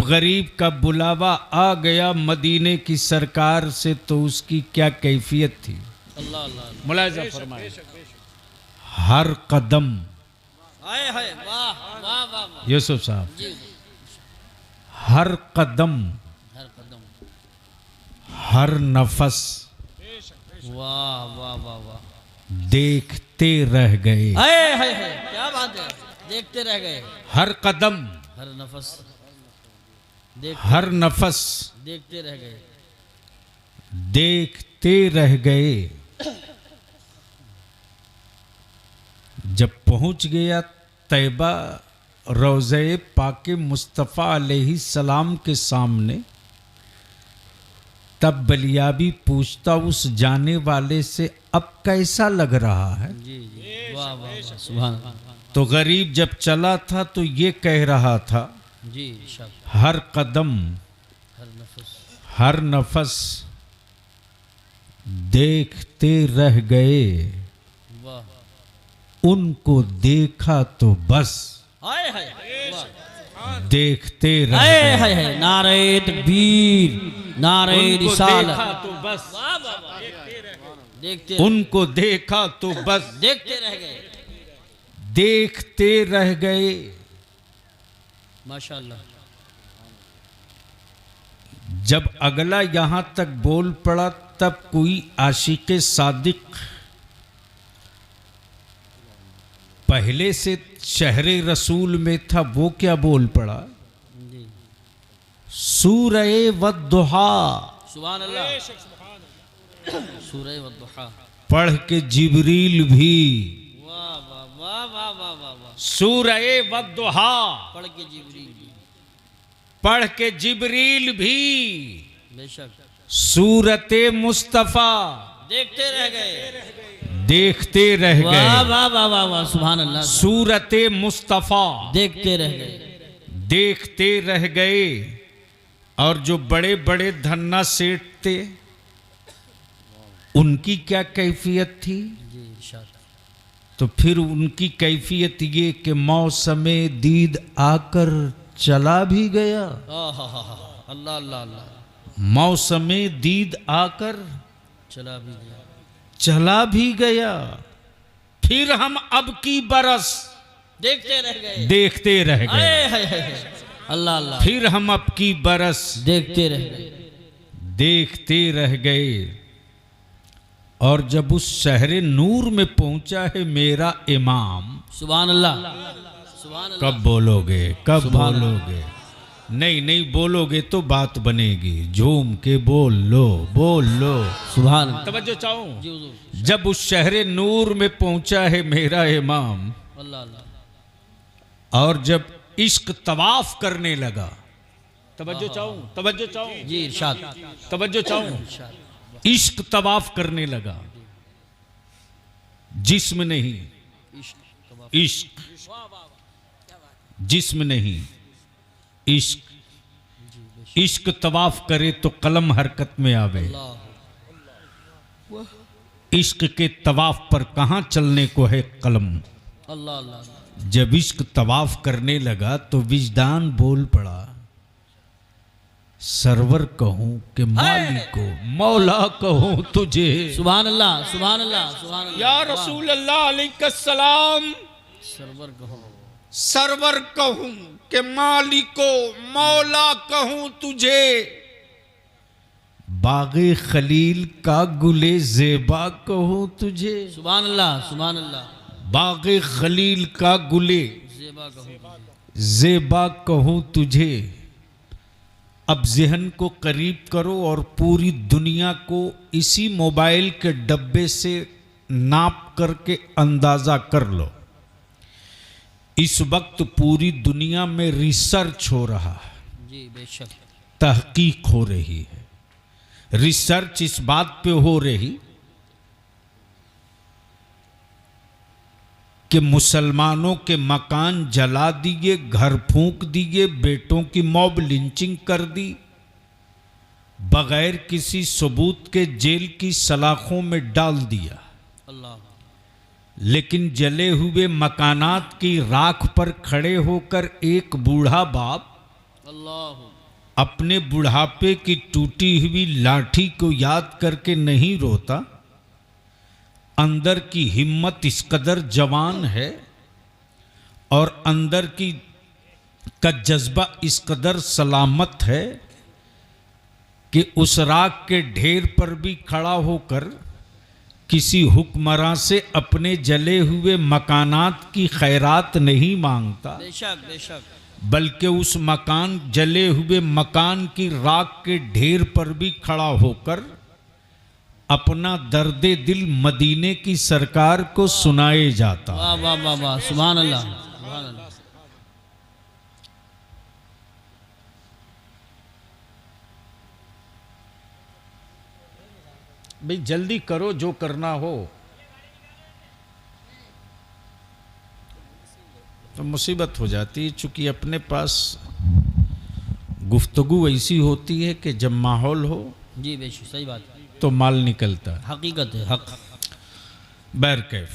गरीब का बुलावा आ गया मदीने की सरकार से तो उसकी क्या कैफियत थी। अल्लाह अल्लाह मुलाजा फरमाए। हर कदम, हाय हाय वाह वाह वाह वाह यूसुफ साहब, जी हर कदम, हर कदम हर नफस वाह वाह वाह वाह देखते रह गए। हाय हाय हाय क्या बात है, देखते रह गए। हर कदम, हर नफस हर नफस देखते रह गए। देखते रह गए। जब पहुंच गया तैबा रोज़े पाके मुस्तफ़ा अलैहि सलाम के सामने, तब बलियाबी पूछता उस जाने वाले से, अब कैसा लग रहा है। जी जी वाह वाह वाह सुभान अल्लाह। तो गरीब जब चला था तो ये कह रहा था, जी शब हर कदम, हर नफस हर नफस देखते रह गए। वाह उनको देखा तो बस हाय हाय वाह देखते रह हाय गए। हाय हाय नारे तकबीर नारे उनको रिसालत देखा तो बस, वाह वाह वाह देखते उनको देखा तो बस देखते रह गए। देखते रह गए। माशाअल्लाह। जब अगला यहां तक बोल पड़ा तब कोई आशिके सादिक पहले से शहरे रसूल में था, वो क्या बोल पड़ा, जी सूरह वद्दुहा सुभान अल्लाह। सूरह वद्दुहा पढ़ के जिब्रील भी, वाह वाह वाह वाह वाह वाह वाह सूरह वद्दुहा पढ़ के जिब्रील भी पढ़ के जिब्रील भी, बेशक सूरते मुस्तफा देखते रह गए। देखते रह वाह गए। वाह वाह वाह वाह सुभान अल्लाह। सूरते मुस्तफा देखते रह गए। देखते रह गए। और जो बड़े बड़े धन्ना सेठ थे उनकी क्या कैफियत थी, जी इरशाद। तो फिर उनकी कैफियत ये कि मौसमे दीद आकर चला भी गया। अल्लाह अल्लाह अल्लाह मौसमे दीद आकर चला भी गया। चला भी गया। फिर हम अब की बरस देखते रह गए। देखते रह गए। हाय हाय हाय अल्लाह अल्लाह फिर हम अब की बरस देखते रह गए। देखते रह गए। और जब उस शहरे नूर में पहुंचा है मेरा इमाम, सुभान अल्लाह सुभान अल्लाह। कब बोलोगे, कब सुभान बोलोगे। नहीं नहीं बोलोगे तो बात बनेगी। झूम के बोल लो, बोल लो। सुभान अल्लाह। तवज्जो चाहूं। जी हुजूर। जब उस शहरे नूर में पहुंचा है मेरा इमाम, अल्लाह अल्लाह और जब इश्क तवाफ करने लगा, तवज्जो चाहूं, तवज्जो चाहूं, जी इरशाद तवज्जो चाहूं। इरशाद। इश्क तवाफ करने लगा, जिस्म नहीं, इश्क, जिस्म नहीं, इश्क। इश्क तवाफ करे तो कलम हरकत में आवे। इश्क के तवाफ पर कहां चलने को है कलम। अल्लाह अल्लाह। जब इश्क तवाफ करने लगा तो विजदान बोल पड़ा, सरवर कहूं कि मालिक को, मौला कहूं तुझे। सुभान अल्लाह सुभान अल्लाह सुभान अल्लाह। या रसूल अल्लाह अलैहिस्सलाम, सरवर कहो। सरवर कहूं कि मालिक को, मौला कहूं तुझे। बागे खलील का गुले ज़ेबा कहूं तुझे। सुभान अल्लाह सुभान अल्लाह। बागे खलील का गुले ज़ेबा कहो। ज़ेबा कहूं तुझे। अब जहन को करीब करो और पूरी दुनिया को इसी मोबाइल के डब्बे से नाप करके अंदाजा कर लो। इस वक्त पूरी दुनिया में रिसर्च हो रहा है, जी बेशक। तहकीक हो रही है। रिसर्च इस बात पे हो रही कि मुसलमानों के मकान जला दिए, घर फूंक दिए, बेटों की मॉब लिंचिंग कर दी, बगैर किसी सबूत के जेल की सलाखों में डाल दिया। अल्लाह। लेकिन जले हुए मकानात की राख पर खड़े होकर एक बूढ़ा बाप अल्लाह अपने बुढ़ापे की टूटी हुई लाठी को याद करके नहीं रोता, अंदर की हिम्मत इस कदर जवान है और अंदर की का जज्बा इस कदर सलामत है कि उस राख के ढेर पर भी खड़ा होकर किसी हुक्मरां से अपने जले हुए मकानात की खैरात नहीं मांगता, बेशक बेशक, बल्कि उस मकान जले हुए मकान की राख के ढेर पर भी खड़ा होकर अपना दर्दे दिल मदीने की सरकार को सुनाए जाता। वाह वाह वाह वाह, सुभान अल्लाह सुभान अल्लाह। भाई जल्दी करो जो करना हो, तो मुसीबत हो जाती है। चूंकि अपने पास गुफ्तगू ऐसी होती है कि जब माहौल हो जी बेशक, सही बात है, तो माल निकलता है। हकीकत है, हक। बैरकैफ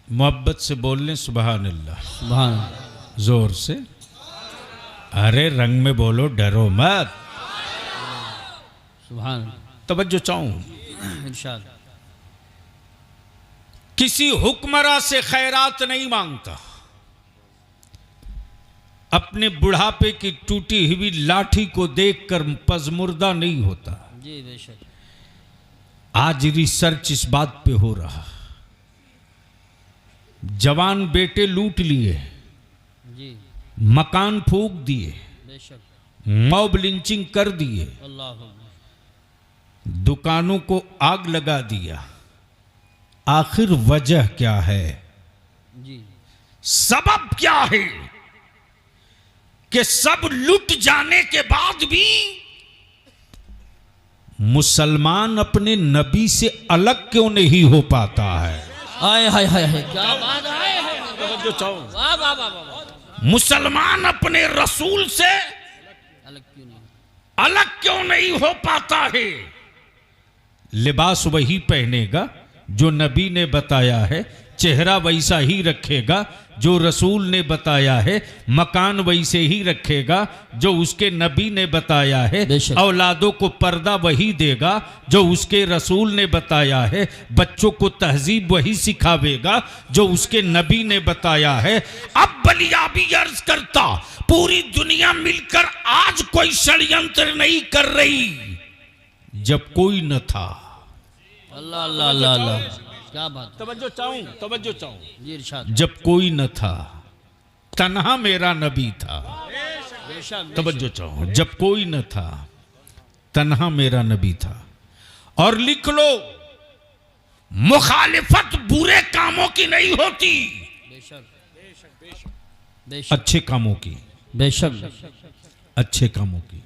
मोहब्बत से बोल लें सुबहान अल्लाह, सुभान अल्लाह, जोर से। अरे रंग में बोलो, डरो मत। सुभान अल्लाह, तवज्जो चाहूं, इरशाद। किसी हुक्मरां से खैरात नहीं मांगता, अपने बुढ़ापे की टूटी हुई लाठी को देखकर पजमुर्दा नहीं होता। जी बेशक, आज रिसर्च इस बात पे हो रहा, जवान बेटे लूट लिए, जी मकान फूंक दिए, बेशक, मॉब लिंचिंग कर दिए, अल्लाह अकबर, दुकानों को आग लगा दिया। आखिर वजह क्या है, जी सबब क्या है कि सब लुट जाने के बाद भी मुसलमान अपने नबी से अलग क्यों नहीं हो पाता है? आए हाय हाय हाय, क्या बात है, वाह वाह वाह वाह, मुसलमान अपने रसूल से अलग क्यों नहीं, अलग क्यों नहीं हो पाता है? लिबास वही पहनेगा जो नबी ने बताया है, चेहरा वैसा ही रखेगा जो रसूल ने बताया है, मकान वैसे ही रखेगा जो उसके नबी ने बताया है, बेशक। औलादों को पर्दा वही देगा जो उसके रसूल ने बताया है, बच्चों को तहजीब वही सिखावेगा जो उसके नबी ने बताया है। अब बलियाबी अर्ज करता, पूरी दुनिया मिलकर आज कोई षड्यंत्र नहीं कर रही, जब कोई न था। अल्लाह अल्लाह अल्लाह अल्लाह, क्या बात, तवज्जो चाहूं, जी इरशाद, जब कोई न था, तन्हा मेरा नबी था। बेशक तवज्जो चाहूं, जब कोई न था, तन्हा मेरा नबी था। और लिख लो, मुखालिफत बुरे कामों की नहीं होती, बेशक बेशक अच्छे कामों की, बेशक, अच्छे कामों की।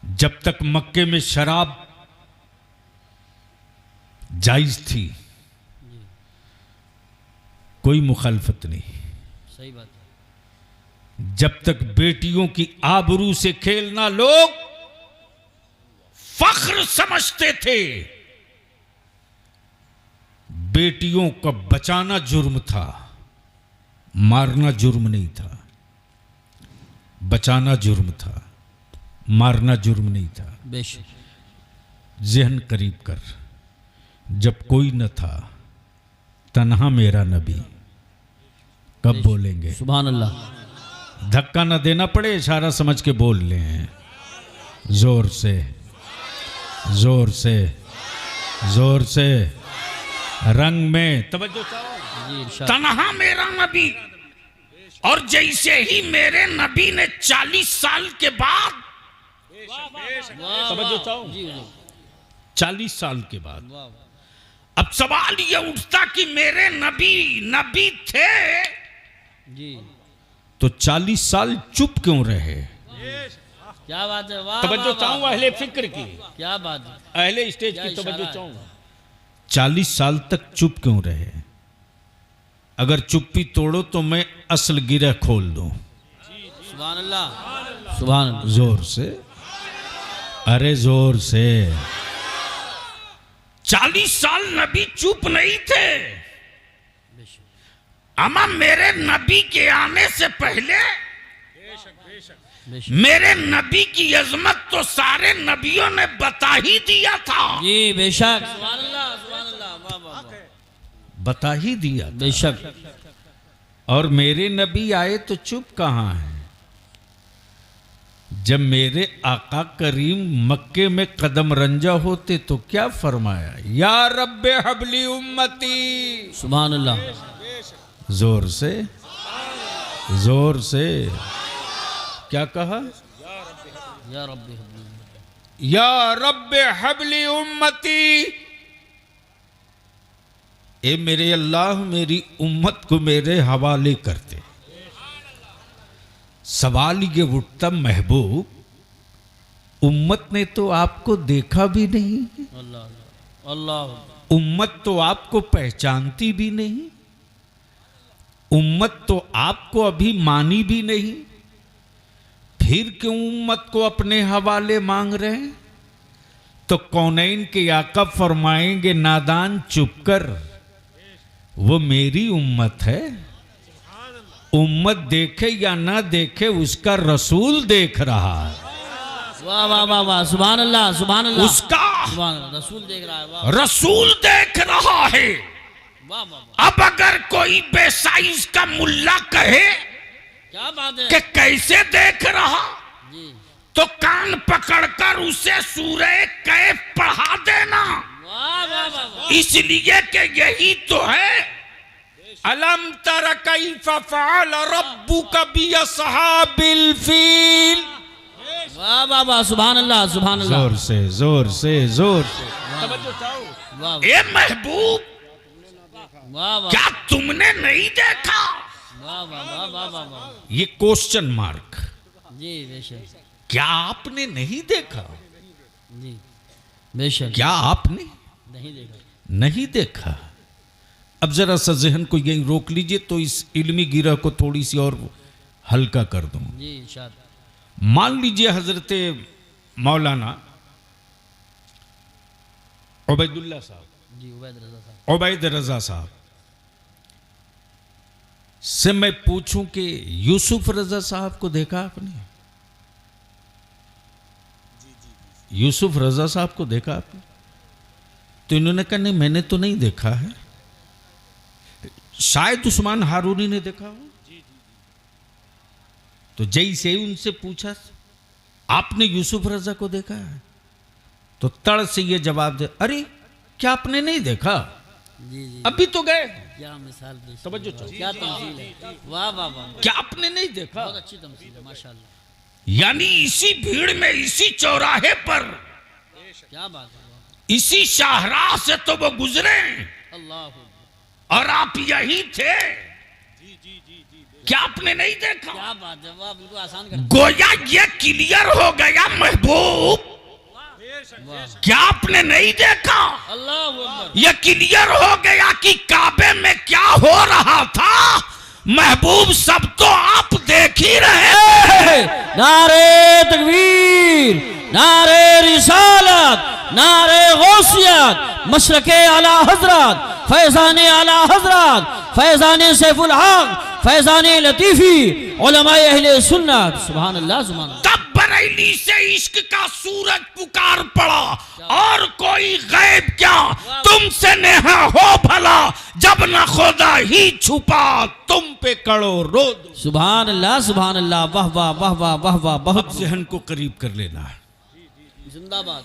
जब तक मक्के में शराब जायज थी, कोई मुखालफत नहीं। सही बात है, जब तक बेटियों की आबरू से खेलना लोग फख्र समझते थे, बेटियों का बचाना जुर्म था, मारना जुर्म नहीं था। बचाना जुर्म था, मारना जुर्म नहीं था। बेशक, जहन करीब कर, जब कोई न था, तन्हा मेरा नबी, कब बोलेंगे? सुभान अल्लाह, धक्का न देना पड़े, इशारा समझ के बोल लें, जोर से जोर से जोर से, रंग में। तवज्जो चाहो, जी इरशाद, तन्हा मेरा नबी। और जैसे ही मेरे नबी ने 40 साल के बाद, वाह तवज्जो वाह, चाहो, जी हुजूर, 40 साल के बाद, वाह वाह, अब सवाल ये उठता कि मेरे नबी थे जी तो 40 साल चुप क्यों रहे? क्या बात है, वाह तवज्जो वाह, चाहूं वाह, अहले फिक्र की, क्या बात है, अहले स्टेज क्या की तवज्जो इशारा है। चाहूंगा। 40 साल तक चुप क्यों रहे? अगर चुप्पी तोड़ो तो मैं असल गिरह खोल दूं। सुभान अल्लाह सुभान अल्लाह, जोर से, अरे जोर से। 40 साल नबी चुप नहीं थे। अमा मेरे नबी के आने से पहले बेशक। मेरे नबी की अजमत तो सारे नबियों ने बता ही दिया था। जी बेशक, सुभान अल्लाह, सुभान अल्लाह, वाह वाह वाह, बता ही दिया था। बेशक। और मेरे नबी आए तो चुप कहां है। जब मेरे आका करीम मक्के में कदम रंजा होते तो क्या फरमाया, या रब्बे हबली उम्मती। सुभान अल्लाह, जोर से, जोर से क्या कहा, या रब्बी हब्बी। या रब्बे हबली उम्मती। ए मेरे अल्लाह, मेरी उम्मत को मेरे हवाले करते। सवाल ये उठता, महबूब उम्मत ने तो आपको देखा भी नहीं, अल्लाह अल्लाह, अल्लाह, उम्मत तो आपको पहचानती भी नहीं, उम्मत तो आपको अभी मानी भी नहीं, फिर क्यों उम्मत को अपने हवाले मांग रहे हैं। तो कौनैन के आका फरमाएंगे, नादान चुप कर, वो मेरी उम्मत है। उम्मत देखे या ना देखे, उसका रसूल देख रहा है। वाह वाह वाह वाह, सुभान अल्लाह, सुभान अल्लाह, उसका सुभान अल्लाह, रसूल देख रहा है। वाह रसूल देख रहा है। वाह वाह वाह, अब अगर कोई बेसाइज का मुल्ला कहे क्या बात है। कि कैसे देख रहा, जी, तो कान पकड़कर उसे सूरह कैफ पढ़ा देना। वाह वाह वाह वाह, इसलिए कि यही तो है, अलम तर कैफ फअल रब्बुका बिअस्हाबिल फील। वाह वाह वाह, सुभान अल्लाह, सुभान अल्लाह, जोर से, जोर से, जोर से। वाह ए महबूब, वाह वाह, क्या तुमने नहीं देखा। वाह वाह वाह वाह वाह वाह, ये क्वेश्चन मार्क, जी बेशक, क्या आपने नहीं देखा, जी बेशक, क्या आपने नहीं देखा। नहीं देखा। अब जरा सा जहन को यहीं रोक लीजिए तो इस इल्मी गिरह को थोड़ी सी और हल्का कर दूं। जी इरशाद। मान लीजिए हजरत मौलाना उबैदुल्लाह साहब, जी उबैद रजा साहब, उबैद रजा साहब से मैं पूछूं कि यूसुफ रजा साहब को देखा आपने, यूसुफ रजा साहब को देखा आपने, तो इन्होंने कहा नहीं मैंने तो नहीं देखा है। शायद उस्मान हारूनी ने देखा हो। तो जैसे ही उनसे पूछा आपने यूसुफ रजा को देखा है, तो तड़ से ये जवाब दे, अरे क्या आपने नहीं देखा, जी जी, अभी तो गए। क्या मिसाल पेश, तवज्जो चाहो। क्या तमसील है। वाह वाह वाह, क्या आपने नहीं देखा। बहुत अच्छी तमसील है, माशाल्लाह। यानी इसी भीड़ में, इसी चौराहे पर, क्या बात है। इसी शाहराह से तो वो गुजरे अल्लाह, और आप यही थे। क्या आपने नहीं देखा। क्या बात है। वाह, बिल्कुल आसान कर। गोया ये क्लियर हो गया महबूब, क्या आपने नहीं देखा। अल्लाह अकबर। ये क्लियर हो गया कि काबे में क्या हो रहा था। महबूब सब तो आप देख ही रहे। नारे तकबीर, नारे रिसालत, नारे गौसियत, मशरके आला हजरत, फैजाने आला हजरत, फैजाने सैफुल हक, फैजाने लतीफी, उलमाए अहले सुन्नत। सुभान अल्लाह, सुभान अल्लाह। तब बरेली से इश्क का सूरज पुकार पड़ा, और कोई गैब क्या तुमसे नेहा हो भला, जब न खुदा ही छुपा तुम पे कड़ो रोद। सुभान अल्लाह, सुभान अल्लाह। वाह वाह वाह वाह वाह वाह, बहुत जहन को करीब कर लेना। जिंदाबाद।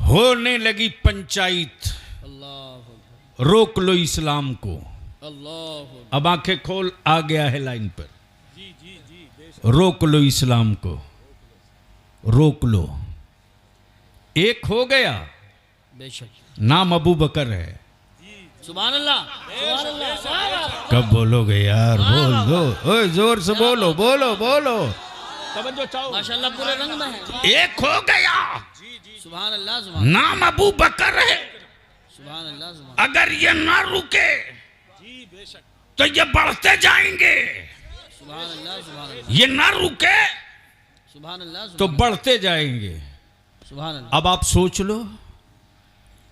होने लगी पंचायत, अल्लाह रोक लो इस्लाम को। अल्लाह। अब आंखें खोल, आ गया है लाइन पर। रोक लो इस्लाम को, रोक लो। एक हो गया, बेशक। नाम अबू बकर है। सुभान अल्लाह, सुभान अल्लाह। कब बोलोगे यार, बोल दो, ओए जोर से बोलो, बोलो बोलो। माशाल्लाह, पूरे रंग में है। एक हो गया, सुभान अल्लाह, सुभान नाम अबू बकर है। सुभान अल्लाह, सुभान अगर ये ना रुके तो ये बढ़ते जाएंगे, सुभान अल्लाह, सुभान अल्लाह, ये ना रुके सुभान अल्लाह, तो बढ़ते जाएंगे। सुभान अल्लाह। अब आप सोच लो,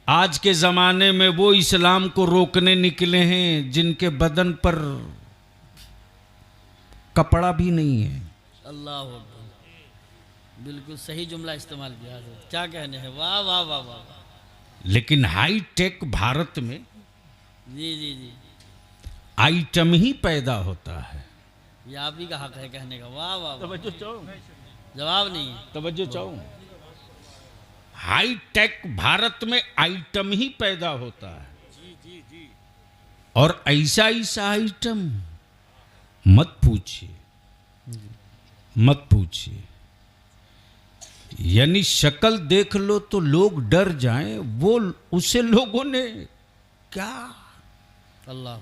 आज के जमाने में वो इस्लाम को रोकने निकले हैं जिनके बदन पर कपड़ा भी नहीं है। अल्लाह अकबर। बिल्कुल सही जुमला इस्तेमाल किया हजरत, क्या कहने हैं, वाह वाह वाह वाह वाह। लेकिन हाई टेक भारत में जी जी जी, आइटम ही पैदा होता है। ये आप ही का हक है कहने का, वाह वाह वाह। जवाब नहीं है। तवज्जो चाहूं, हाई टेक भारत में आइटम ही पैदा होता है। और ऐसा ऐसा आइटम मत पूछिए, मत पूछिए। यानी शक्ल देख लो तो लोग डर जाएं, वो उसे लोगों ने क्या। अल्लाह,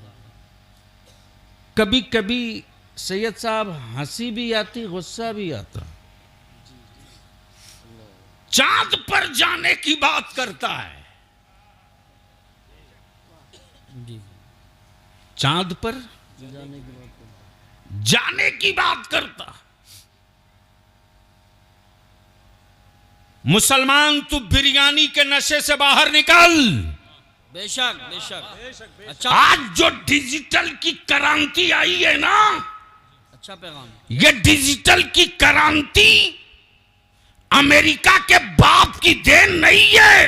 कभी कभी सैयद साहब हंसी भी आती, गुस्सा भी आता। चांद पर जाने की बात करता है, जी चांद पर जाने की बात जाने की बात करता। मुसलमान तू बिरयानी के नशे से बाहर निकल। बेशक बेशक, अच्छा आज जो डिजिटल की क्रांति आई है ना, अच्छा पैगाम। ये डिजिटल की क्रांति अमेरिका के बाप की देन नहीं है,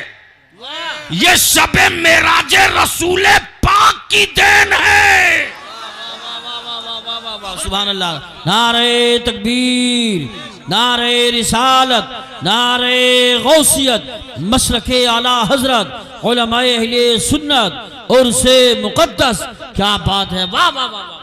वाह ये शबे मेराजे रसूले पाक की देन है। सुभान अल्लाह। नारे तकबीर, नारे रिसालत, नारे गौसियत, मशरके आला हजरत, उलमाए अहले सुन्नत और से मुकद्दस, क्या बात है, वाह वाह वाह वाह।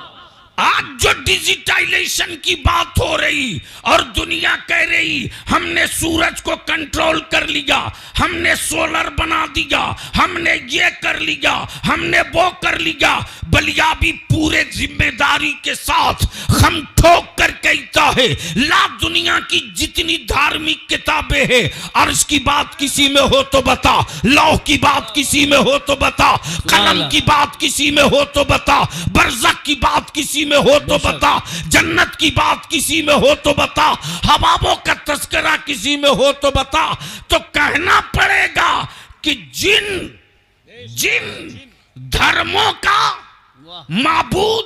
आज जो डिजिटाइजेशन की बात हो रही और दुनिया कह रही हमने सूरज को कंट्रोल कर लिया, हमने सोलर बना दिया, हमने ये कर लिया, हमने वो कर लिया, बलिया भी पूरे जिम्मेदारी के साथ हम ठोक कर कहता है, ला दुनिया की जितनी धार्मिक किताबें हैं, अर्श की बात किसी में हो तो बता, लौह की बात किसी में हो तो बता, कलम की बात किसी में हो तो बता, बरज़ख की बात किसी में हो तो बता, जन्नत की बात किसी में हो तो बता, हवाबों का तस्करा किसी में हो तो बता। तो कहना पड़ेगा कि जिन धर्मों का माबूद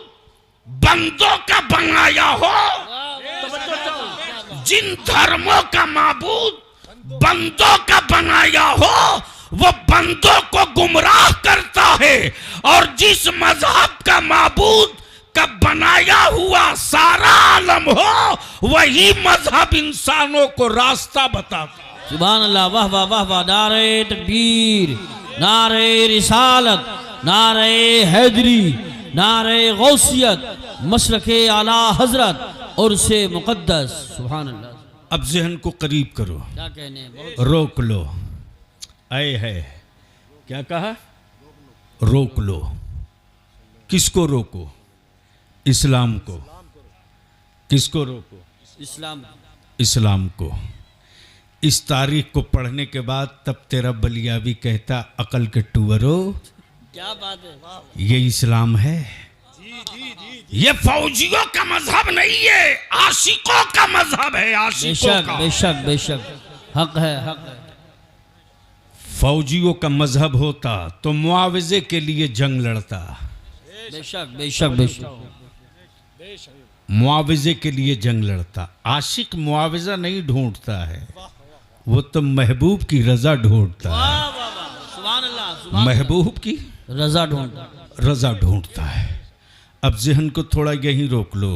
बंदों का बनाया हो, जिन धर्मों का माबूद बंदों का बनाया हो, वो बंदों को गुमराह करता है, और जिस मजहब का माबूद का बनाया हुआ सारा आलम हो, वही मजहब इंसानों को रास्ता बताता है। सुभान अल्लाह, वाह वाह वाह वाह। नारे तकबीर, नारे रिसालत, नारे हैदरी, नारे गौसियत, मशरके आला हजरत और से मुकद्दस। सुभान अल्लाह। अब जहन को करीब करो, क्या कहने हैं, बहुत रोक लो। आए है क्या कहा, रोक लो। किसको रोको, इस्लाम को। किसको रोको, इस्लाम। इस्लाम को। इस तारीख को पढ़ने के बाद तब तेरा बलिया भी कहता, अकल के टूवरो, क्या बात है, ये इस्लाम है। ये फौजियों का मजहब नहीं है, आशिकों का मजहब है, आशिकों बेशक का। बेशक बेशक, हक है हक है। फौजियों का मजहब होता तो मुआवजे के लिए जंग लड़ता, बेशक बेशक बेशक, मुआवजे के लिए जंग लड़ता। आशिक मुआवजा नहीं ढूंढता है, वो तो महबूब की रजा ढूंढता है। वाह वाह वाह, सुभान अल्लाह, सुभान महबूब की अल्लाह। रजा ढूंढता, रजा ढूंढता है। अब जहन को थोड़ा यहीं रोक लो।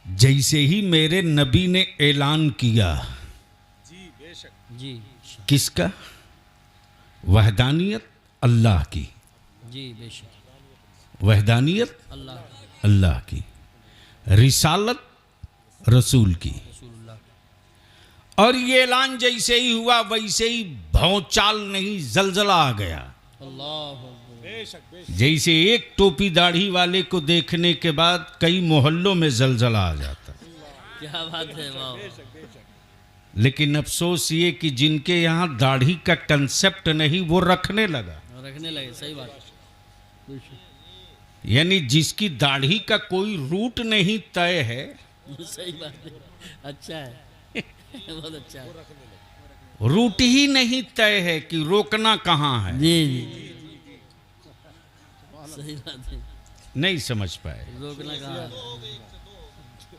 जैसे ही मेरे नबी ने ऐलान किया, जी किसका, वहदानियत अल्लाह की, जी बेशक, वहदानियत अल्लाह अल्लाह की, रिसालत रसूल की। रसूलुल्लाह। और ये ऐलान जैसे ही हुआ वैसे ही भौचाल नहीं, जलजला आ गया। अल्लाह जैसे एक टोपी दाढ़ी वाले को देखने के बाद कई मोहल्लों में जलजला आ जाता। क्या बात है, वाह। लेकिन अफसोस ये कि जिनके यहाँ दाढ़ी का कंसेप्ट नहीं, वो रखने लगा। रखने लगे, सही बात है। यानी जिसकी दाढ़ी का कोई रूट नहीं तय है, सही बात है, अच्छा है बहुत अच्छा है। रूट ही नहीं तय है कि रोकना कहाँ है। जी जी, सही बात है, नहीं समझ पाए। रोकना कहाँ है।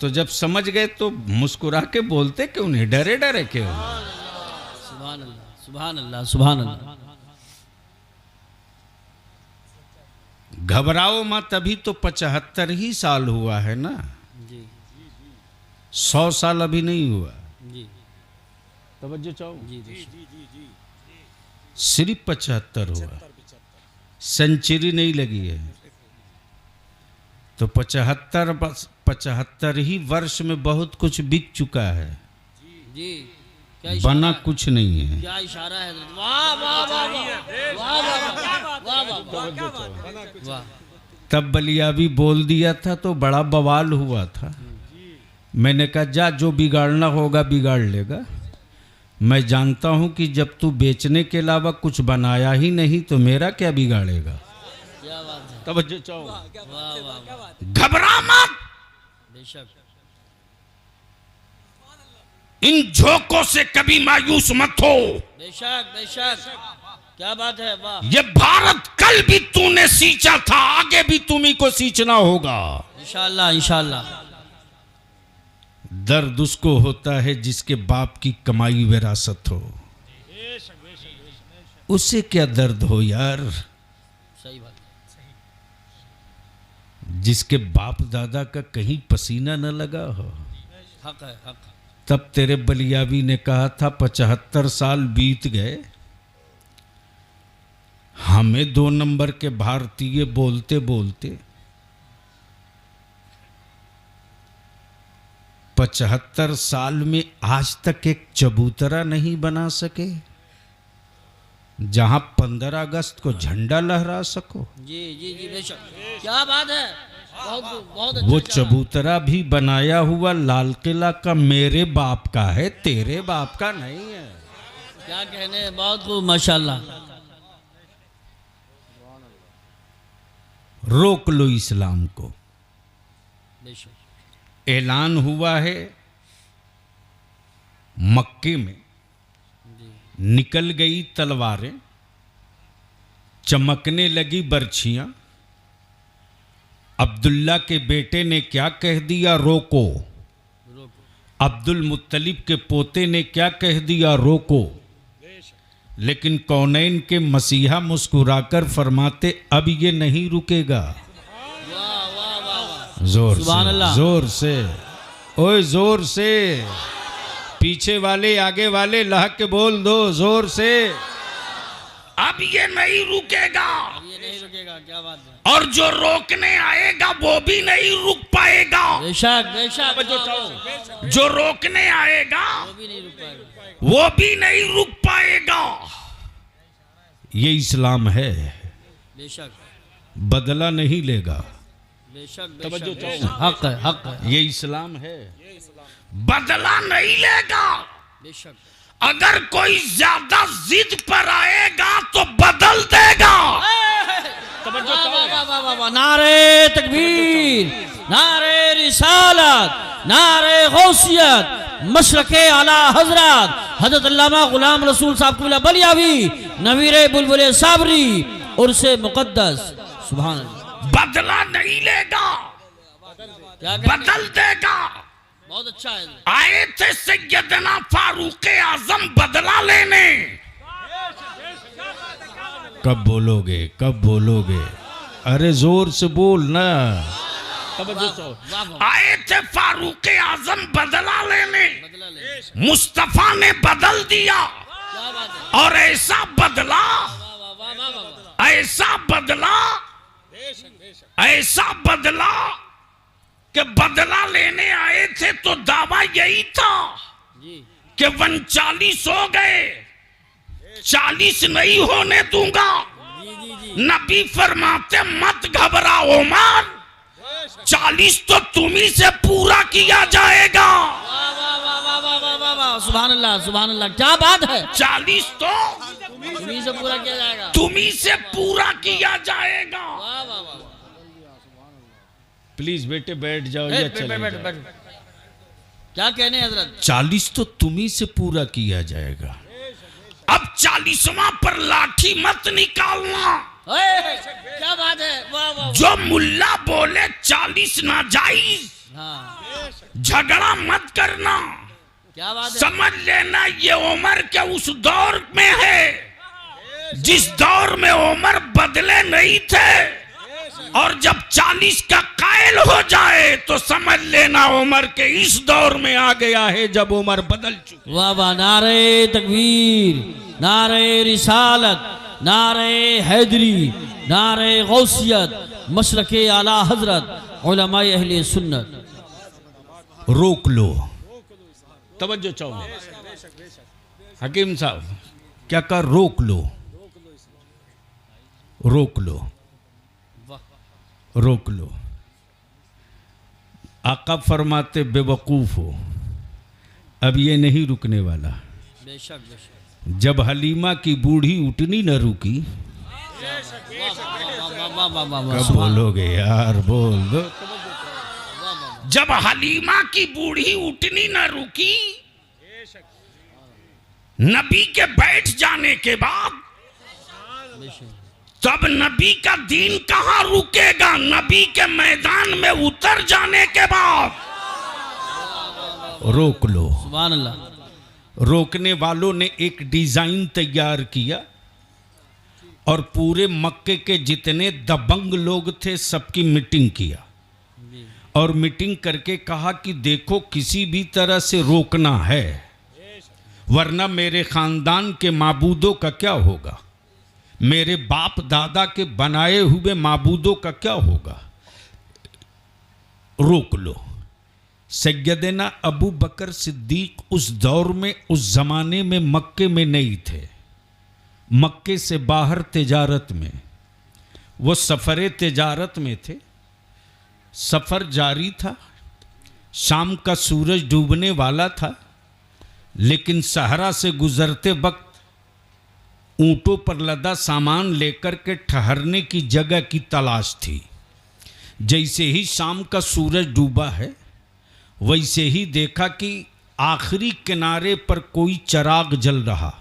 तो जब समझ गए तो मुस्कुरा के बोलते क्यों नहीं, डरे डरे क्यों? सुभान अल्लाह, सुभान अल्लाह, सुभान अल्लाह। घबराओ मत, अभी तो 75 ही साल हुआ है ना, जी 100 साल अभी नहीं हुआ। जी तवज्जो चाहो, जी जी सिर्फ 75 हुआ, सेंचुरी नहीं लगी है। तो 75 ही वर्ष में बहुत कुछ बिक चुका है, जी। क्या इशारा बना है? कुछ नहीं है। क्या इशारा है? वाह वाह वाह वाह वाह वाह वाह। तब बलियाबी बोल दिया था तो बड़ा बवाल हुआ था। मैंने कहा जा, जो बिगाड़ना होगा बिगाड़ लेगा। मैं जानता हूं कि जब तू बेचने के अलावा कुछ बनाया ही नहीं तो मेरा क्या बिगाड़ेगा। क्या बात है, तवज्जो चाहो, वाह वाह, घबरा मत, बेशक इन झोंकों से कभी मायूस मत हो। बेशक बेशक, क्या बात है, वाह। ये भारत कल भी तूने सींचा था, आगे भी तुम्ही को सींचना होगा। इंशाअल्लाह इंशाअल्लाह। दर्द उसको होता है जिसके बाप की कमाई विरासत हो, उससे क्या दर्द हो यार, सही बात, जिसके बाप दादा का कहीं पसीना न लगा हो। हक है, हक है। तब तेरे बलियाबी ने कहा था 75 साल बीत गए, हमें 2 नंबर के भारतीय बोलते बोलते 75 साल में आज तक एक चबूतरा नहीं बना सके जहां 15 अगस्त को झंडा लहरा सको। जी जी जी बेशक, क्या बात है, बहुत बहुत अच्छा वो इशारा। चबूतरा भी बनाया हुआ लाल किला का मेरे बाप का है, तेरे बाप का नहीं है। क्या कहने, बहुत खूब, माशाल्लाह। रोक लो इस्लाम को। बेशक, ऐलान हुआ है मक्के में, निकल गई तलवारें, चमकने लगी बर्छियां। अब्दुल्ला के बेटे ने क्या कह दिया, रोको। अब्दुल मुत्तलिब के पोते ने क्या कह दिया, रोको। लेकिन कौनैन के मसीहा मुस्कुराकर फरमाते अब ये नहीं रुकेगा। वाह वाह वाह, जोर सुभान से, अल्लाह। जोर से, ओए जोर से, पीछे वाले आगे वाले लहक के बोल दो जोर से, अब ये नहीं रुकेगा। ये नहीं रुकेगा, क्या बात है। और जो रोकने आएगा वो भी नहीं रुक पाएगा। बेशक बेशक, जो रोकने आएगा वो भी नहीं रुक पाएगा। वो भी नहीं रुक पाएगा। ये इस्लाम है, बेशक बदला नहीं लेगा। बेशक तवज्जो बेशक, चाहो। हक है, हक है, ये इस्लाम है, बदला नहीं लेगा। बेशक। अगर कोई ज्यादा जिद पर आएगा तो बदल देगा। वाह वाह वाह वाह वाह, नारे तकबीर, नारे रिसालत, नारे गौसियत, मशरके आला हजरत हजरत अल्लामा गुलाम रसूल साहब कबीला बलियावी नवीरे बुलबुले साबरी उर्से मुकद्दस, सुभान अल्लाह। बदला नहीं लेगा, क्या कहते हैं? बदल देगा। बहुत अच्छा है। आए थे सैयदना फारूक आजम बदला लेने। कब बोलोगे, कब बोलोगे? अरे जोर से बोल ना। वाह वाह, आए थे फारूक आजम बदला लेने, बदला ले, मुस्तफा ने बदल दिया। क्या बात है। और ऐसा बदला, वाह वाह वाह वाह वाह, ऐसा बदला, ऐसा बदला कि बदला लेने आए थे तो दावा यही था जी कि 39 हो गए, 40 नहीं होने दूंगा। जी जी जी, नबी फरमाते मत घबराओ उमर, 40 तो तुम्ही से पूरा किया जाएगा। वाह वाह वाह वाह वाह वाह वाह वाह, सुभान अल्लाह, सुभान अल्लाह, क्या बात है। 40 तो तुम्हीं से पूरा किया जाएगा। तुम्ही से पूरा किया जाएगा। वाह वाह वाह, प्लीज बेटे बैठ जाओ या बैठ चले बैठ जाओ। बैठ, क्या कहने हजरत। 40 तो तुम्ही से पूरा किया जाएगा। अब 40वां पर लाठी मत निकालना। ओए, क्या बात है, वाह वाह। जो मुल्ला बोले 40 नाजायज, हाँ झगड़ा मत करना, क्या बात है? समझ लेना ये उमर के उस दौर में है जिस दौर में उमर बदले नहीं थे, और जब 40 का कायल हो जाए तो समझ लेना उमर के इस दौर में आ गया है जब उमर बदल चुकी। वाह वाह, नारे तकबीर, नारे रिसालत, नारे हैदरी, नारे गौसियत, मशरके आला हजरत, उलमाए अहले सुन्नत। रोक लो। तवज्जो चाहो हकीम साहब, क्या कर? रोक लो, रोक लो, रोक लो। आका फरमाते बेवकूफ हो, अब ये नहीं रुकने वाला। बेशक बेशक। जब हलीमा की बूढ़ी उठनी न रुकी, कब बोलोगे यार? बोल दो। जब हलीमा की बूढ़ी उठनी न रुकी, नबी के बैठ जाने के बाद, तब नबी का दीन कहां रुकेगा? नबी के मैदान में उतर जाने के बाद। रोक लो। सुभान अल्लाह। रोकने वालों ने एक डिजाइन तैयार किया और पूरे मक्के के जितने दबंग लोग थे सबकी मीटिंग किया, और मीटिंग करके कहा कि देखो किसी भी तरह से रोकना है, वरना मेरे खानदान के माबूदों का क्या होगा, मेरे बाप दादा के बनाए हुए माबूदों का क्या होगा। रोक लो। सैयदना अबू बकर सिद्दीक उस दौर में, उस जमाने में मक्के में नहीं थे, मक्के से बाहर तिजारत में, वो सफ़र तिजारत में थे। सफ़र जारी था, शाम का सूरज डूबने वाला था, लेकिन सहरा से गुजरते वक्त ऊंटों पर लदा सामान लेकर के ठहरने की जगह की तलाश थी। जैसे ही शाम का सूरज डूबा है, वैसे ही देखा कि आखिरी किनारे पर कोई चिराग जल रहा।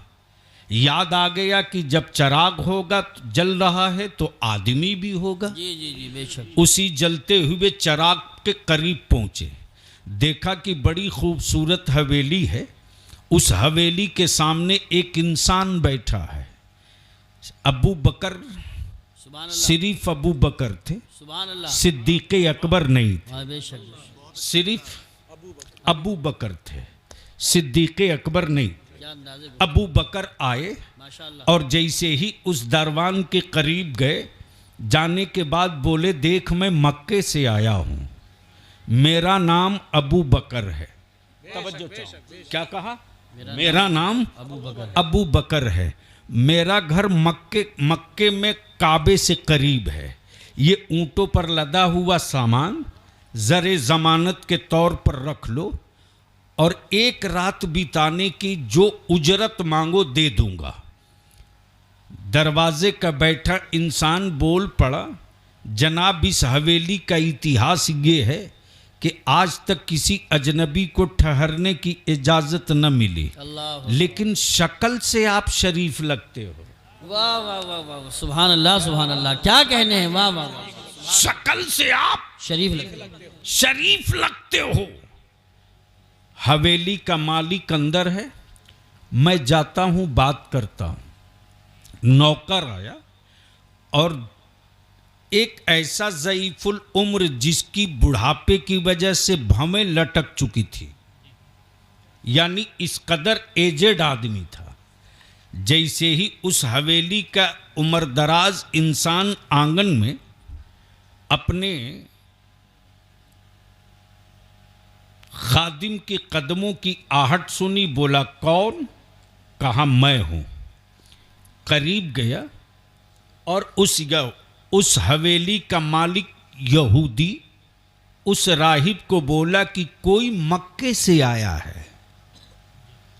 याद आ गया कि जब चिराग होगा, जल रहा है तो आदमी भी होगा। जी जी जी, बेशक। उसी जलते हुए चिराग के करीब पहुंचे, देखा कि बड़ी खूबसूरत हवेली है। उस हवेली के सामने एक इंसान बैठा है। अबू बकर, सुभान अल्लाह, सिर्फ अबू बकर थे, सुभान अल्लाह। सिद्दीक अकबर नहीं थे। हाँ, बेशक बेशक। सिर्फ अबू बकर थे, सिद्दीक अकबर नहीं। क्या अंदाज़े, अबू बकर आए माशाअल्लाह। और जैसे ही उस दरवान के करीब गए, जाने के बाद बोले, देख मैं मक्के से आया हूँ, मेरा नाम अबू बकर है। तवज्जो चाहो। क्या कहा? मेरा नाम अबू बकर। अबू बकर है, मेरा घर मक्के में काबे से करीब है। ये ऊंटों पर लदा हुआ सामान ज़रे ज़मानत के तौर पर रख लो, और एक रात बिताने की जो उजरत मांगो दे दूंगा। दरवाजे का बैठा इंसान बोल पड़ा, जनाब इस हवेली का इतिहास ये है कि आज तक किसी अजनबी को ठहरने की इजाज़त न मिली, अल्लाह, लेकिन शक्ल से आप शरीफ लगते हो। वाह वाह वाह वाह, सुभान अल्लाह, सुभान अल्लाह। क्या कहने हैं, वाह वाह वाह। शक्ल से आप शरीफ लगते। शरीफ लगते हो। हवेली का मालिक अंदर है, मैं जाता हूँ, बात करता हूँ। नौकर आया और एक ऐसा ज़ईफुल उम्र जिसकी बुढ़ापे की वजह से भवें लटक चुकी थी, यानी इस कदर एजेड आदमी था। जैसे ही उस हवेली का उम्रदराज इंसान आंगन में अपने खादिम के कदमों की आहट सुनी, बोला, कौन? कहा, मैं हूँ। करीब गया और उस हवेली का मालिक यहूदी उस राहिब को बोला कि कोई मक्के से आया है,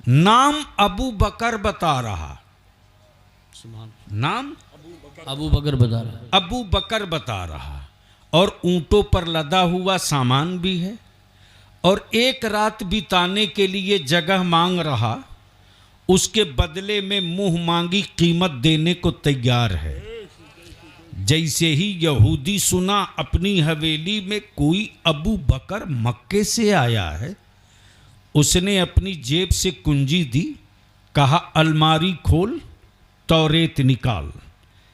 नाम अबू बकर बता रहा। नाम अबू बकर बता रहा है। अबू बकर बता रहा, और ऊंटों पर लदा हुआ सामान भी है, और एक रात बिताने के लिए जगह मांग रहा, उसके बदले में मुंह मांगी कीमत देने को तैयार है। जैसे ही यहूदी सुना अपनी हवेली में कोई अबू बकर मक्के से आया है, उसने अपनी जेब से कुंजी दी, कहा अलमारी खोल, तौरेत निकाल।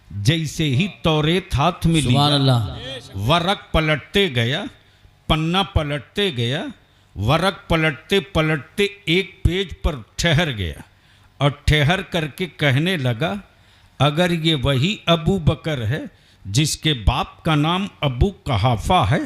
जैसे ही तौरेत हाथ में सुभान लिया, अल्लाह। वरक पलटते गया, पन्ना पलटते गया, वरक पलटते पलटते एक पेज पर ठहर गया और ठहर करके कहने लगा, अगर ये वही अबू बकर है जिसके बाप का नाम अबू कहाफा है,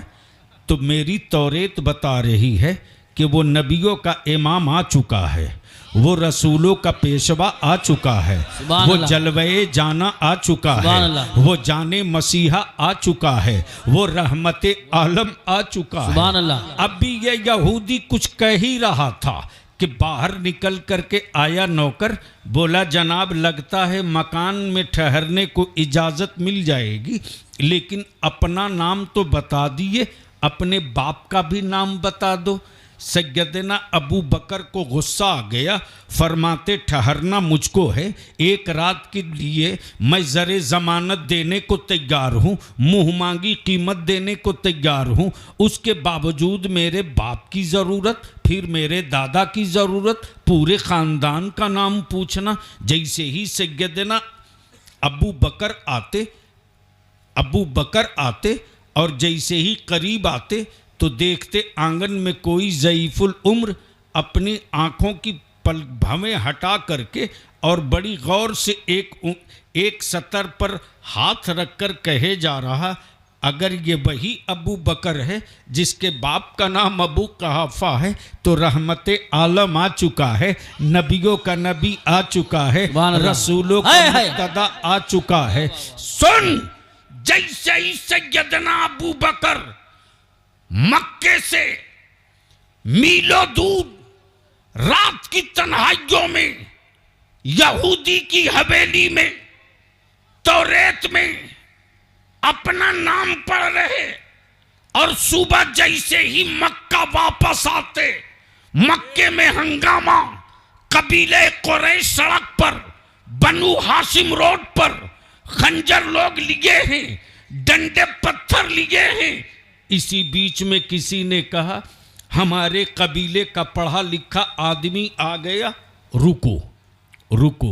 तो मेरी तौरेत बता रही है कि वो नबियों का इमाम आ चुका है, वो रसूलों का पेशवा आ चुका है, सुभान वो अल्लाह। जलवे जाना आ चुका सुभान है, अल्लाह। वो जाने मसीहा आ चुका है, वो रहमते आलम आ चुका है। सुभान अल्लाह। अब भी ये यहूदी कुछ कह ही रहा था कि बाहर निकल करके आया नौकर, बोला जनाब लगता है मकान में ठहरने को इजाज़त मिल जाएगी, लेकिन अपना नाम तो बता दिए, अपने बाप का भी नाम बता दो। सैयदना अबू बकर को गुस्सा आ गया, फरमाते ठहरना मुझको है, एक रात के लिए मैं ज़रे ज़मानत देने को तैयार हूँ, मुँह मांगी कीमत देने को तैयार हूँ, उसके बावजूद मेरे बाप की ज़रूरत, फिर मेरे दादा की ज़रूरत, पूरे ख़ानदान का नाम पूछना। जैसे ही सैयदना अबू बकर आते और जैसे ही करीब आते तो देखते आंगन में कोई ज़ईफ़ुल उम्र अपनी आँखों की भवें हटा करके और बड़ी गौर से एक सतर पर हाथ रखकर कहे जा रहा, अगर ये वही अबू बकर है जिसके बाप का नाम अबू कहाफा है, तो रहमते आलम आ चुका है, नबियों का नबी आ चुका है, रसूलों का मुक्तदा आ चुका है। सुन, जैसे ही सैयदना अबू बकर मक्के से मीलों दूर रात की तन्हाइयों में यहूदी की हवेली में तौरेत में अपना नाम पढ़ रहे और सुबह जैसे ही मक्का वापस आते, मक्के में हंगामा, कबीले कुरैश सड़क पर, बनु हाशिम रोड पर खंजर लोग लिए हैं, डंडे पत्थर लिए हैं। इसी बीच में किसी ने कहा, हमारे कबीले का पढ़ा लिखा आदमी आ गया। रुको रुको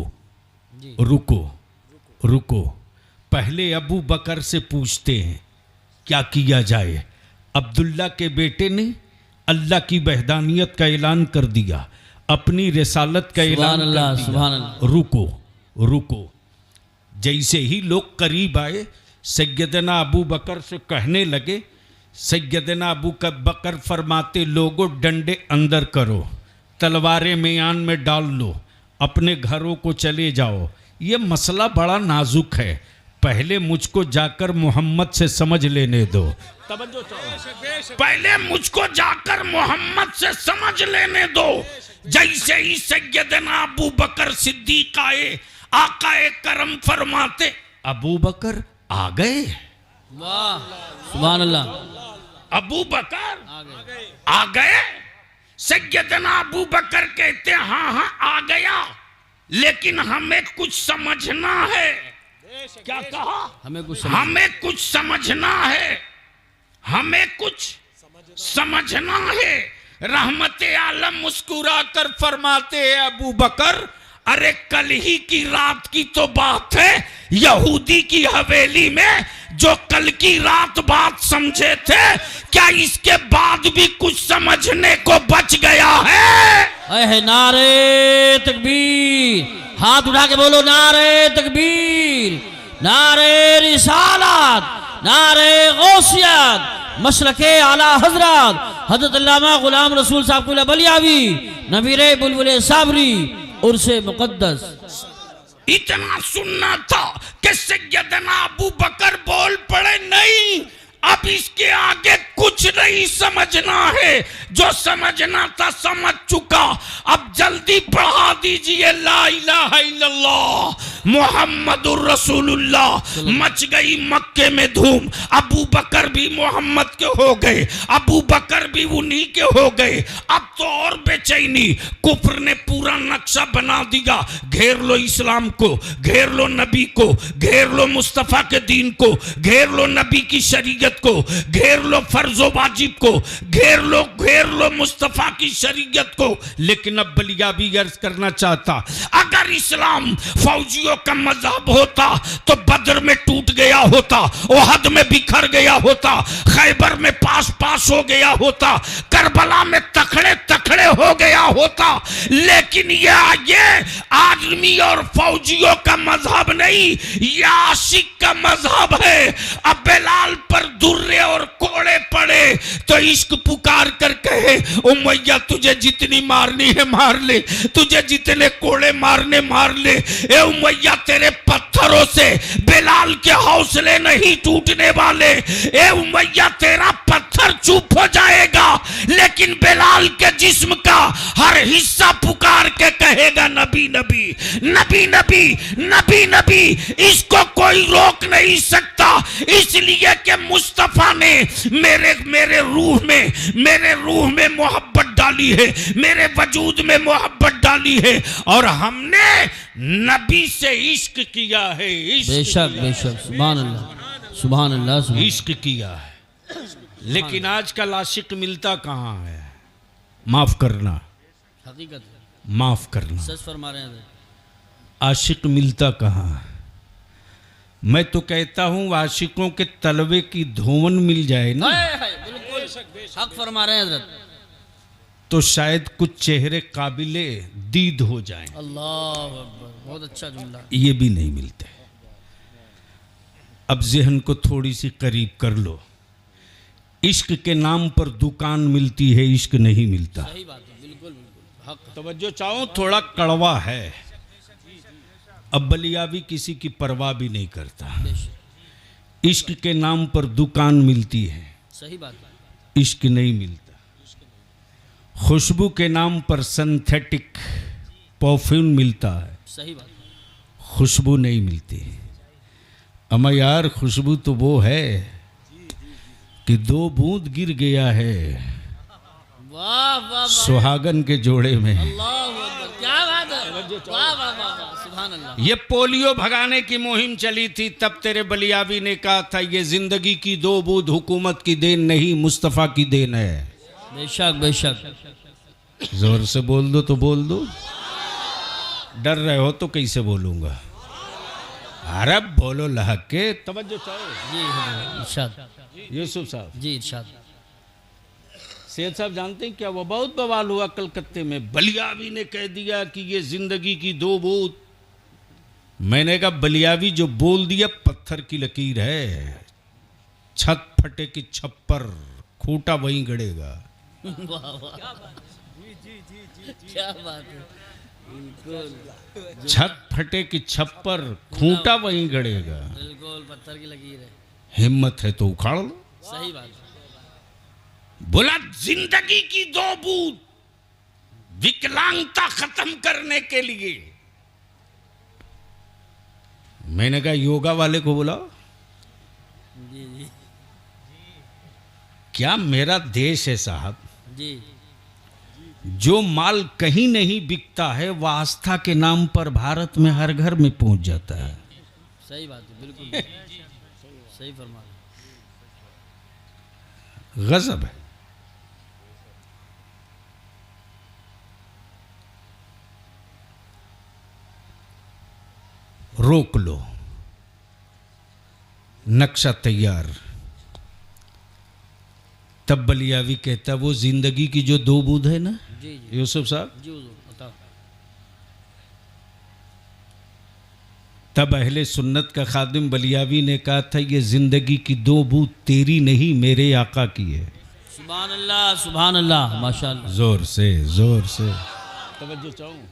रुको रुको, पहले अबू बकर से पूछते हैं क्या किया जाए। अब्दुल्ला के बेटे ने अल्लाह की वहदानियत का ऐलान कर दिया, अपनी रिसालत का ऐलान कर दिया। रुको रुको। जैसे ही लोग करीब आए, सैयदना अबू बकर से कहने लगे, सैयदना अबू बकर फरमाते, लोगों डंडे अंदर करो, तलवारें मियान में डाल लो, अपने घरों को चले जाओ। ये मसला बड़ा नाजुक है, पहले मुझको जाकर मोहम्मद से समझ लेने दो। पहले मुझको जाकर मोहम्मद से समझ लेने दो। जैसे ही सैयदना अबू बकर सिद्दीक आए, आकाए करम फरमाते, अबू बकर आ गए। वाह, सुभान अल्लाह। अबू बकर आ गए। सैयदना अबू बकर कहते, हाँ हाँ आ गया, लेकिन हमें कुछ समझना है। क्या कहा? हमें कुछ समझना है, हमें कुछ समझना है। रहमते आलम मुस्कुरा कर फरमाते हैं, अबू बकर अरे कल ही की रात की तो बात है, यहूदी की हवेली में जो कल की रात बात समझे थे, क्या इसके बाद भी कुछ समझने को बच गया है? नारे तकबीर, हाथ उठा के बोलो नारे तकबीर, नारे रिसालत, नारे गौसियत, मशरके आला हजरत हजरत अल्लामा गुलाम रसूल साहब कुला बलियावी, नबीरे बुलबुले साबरी, उर्से मुकद्दस। इतना सुनना था कि सैयदना अबू बकर बोल पड़े, नहीं अब इसके आगे कुछ नहीं समझना है, जो समझना था समझ चुका, अब जल्दी पढ़ा दीजिए ला इलाहा इल्लल्लाह मोहम्मदुर रसूलुल्लाह। मच गई मक्के में धूम, अबू बकर भी मोहम्मद के हो गए, अबू बकर भी उन्हीं के हो गए। अब तो और बेचैनी, कुफ्र ने पूरा नक्शा बना दिया। घेर लो इस्लाम को, घेर लो नबी को, घेर लो मुस्तफा के दीन को, घेर लो नबी की शरीयत को, घेर लो फर्जो वाजिब को, घेर लो मुस्तफा की शरीयत को। लेकिन अब बलियाबी अर्ज करना चाहता, अगर इस्लाम फौजियों का मजहब होता तो बदर में टूट गया होता, ओहद में बिखर गया होता, खैबर में पास पास हो गया होता, करबला में तखड़े तखड़े हो गया होता। लेकिन ये आदमी और फौजियों का मजहब नहीं, यह आशिक का मजहब है। अब बेलाल पर दुर्रे और कोड़े पड़े तो इश्क पुकार कर कहे, उमैया तुझे जितनी मारनी है मार ले, तुझे जितने कोड़े मारने मार ले। ए उमैया तेरे पत्थरों से बेलाल के हौसले नहीं टूटने वाले। ए उमैया तेरा पत्थर चुप हो जाएगा, लेकिन बेलाल के जिस्म का हर हिस्सा पुकार के कहेगा नबी नबी नबी नबी नबी नबी। इसको कोई रोक नहीं सकता, इसलिए कि मुस्तफा ने मेरे रूह में मोहब्बत डाली है, मेरे वजूद में मोहब्बत डाली है, और हमने नबी से इश्क किया है। बेशक बेशक, सुभान अल्लाह सुभान अल्लाह सुभान। इश्क किया है। लेकिन आजकल आशिक मिलता कहाँ है? माफ करना, हकीकत माफ करना, सच फरमा रहे हैं। आशिक मिलता कहाँ है? मैं तो कहता हूँ आशिकों के तलवे की धोवन मिल जाए ना, बिल्कुल हक फरमा रहे हैं हजरत, तो शायद कुछ चेहरे काबिले दीद हो जाएं। अल्लाह अकबर, बहुत अच्छा जुमला। ये भी नहीं मिलते। अब ज़हन को थोड़ी सी करीब कर लो। इश्क के नाम पर दुकान मिलती है, इश्क नहीं मिलता। सही बात है, बिल्कुल बिल्कुल हक। तवज्जो चाहो, थोड़ा कड़वा है। अब बलियाबी किसी की परवाह भी नहीं करता। इश्क के नाम पर दुकान मिलती है, सही बात है, इश्क नहीं मिलता। खुशबू के नाम पर सिंथेटिक परफ्यूम मिलता है, सही बात है, खुशबू नहीं मिलती। अमा यार खुशबू तो वो है कि दो बूंद गिर गया है वाह वाह वाह, सुहागन के जोड़े में। अल्लाह अकबर, क्या बात है, वाह वाह वाह वाह, सुभान अल्लाह। ये पोलियो भगाने की मुहिम चली थी, तब तेरे बलियाबी ने कहा था ये जिंदगी की दो बूंद हुकूमत की देन नहीं, मुस्तफ़ा की देन है। बेशक बेशक, जोर से बोल दो तो बोल दो, डर रहे हो तो कैसे बोलूंगा? अरे बोलो लहक के। तवज्जो चाहो जी इरशाद, यूसुफ साहब, जी इरशाद। सेठ साहब जानते हैं क्या वो बहुत बवाल हुआ कलकत्ते में? बलियाबी ने कह दिया कि ये जिंदगी की दो बूंद। मैंने कहा बलियाबी जो बोल दिया पत्थर की लकीर है, छत फटे की छप्पर, खूंटा वहीं गड़ेगा। वाह वाह, क्या बात है, बिल्कुल छत फटे की छप्पर, खूंटा वहीं गड़ेगा। बिल्कुल पत्थर की लकीर है, हिम्मत है तो उखाड़ लो। सही बात है। बोला जिंदगी की दो बूंद विकलांगता खत्म करने के लिए। मैंने कहा योगा वाले को बुलाओ। जी जी क्या मेरा देश है साहब, जी, जो माल कहीं नहीं बिकता है वह आस्था के नाम पर भारत में हर घर में पहुंच जाता है। सही बात है, बिल्कुल सही फरमा रहे। गजब है। रोक लो, नक्शा तैयार। तब बलियावी कहता वो जिंदगी की जो दो बूंद है ना, जी जी यूसुफ साहब, जी हुजूर, बताओ। तब अहले सुन्नत का खादिम बलियावी ने कहा था ये जिंदगी की दो बूंद तेरी नहीं मेरे आका की है। सुभान अल्लाह माशाअल्लाह। जोर से तवज्जो चाहूं।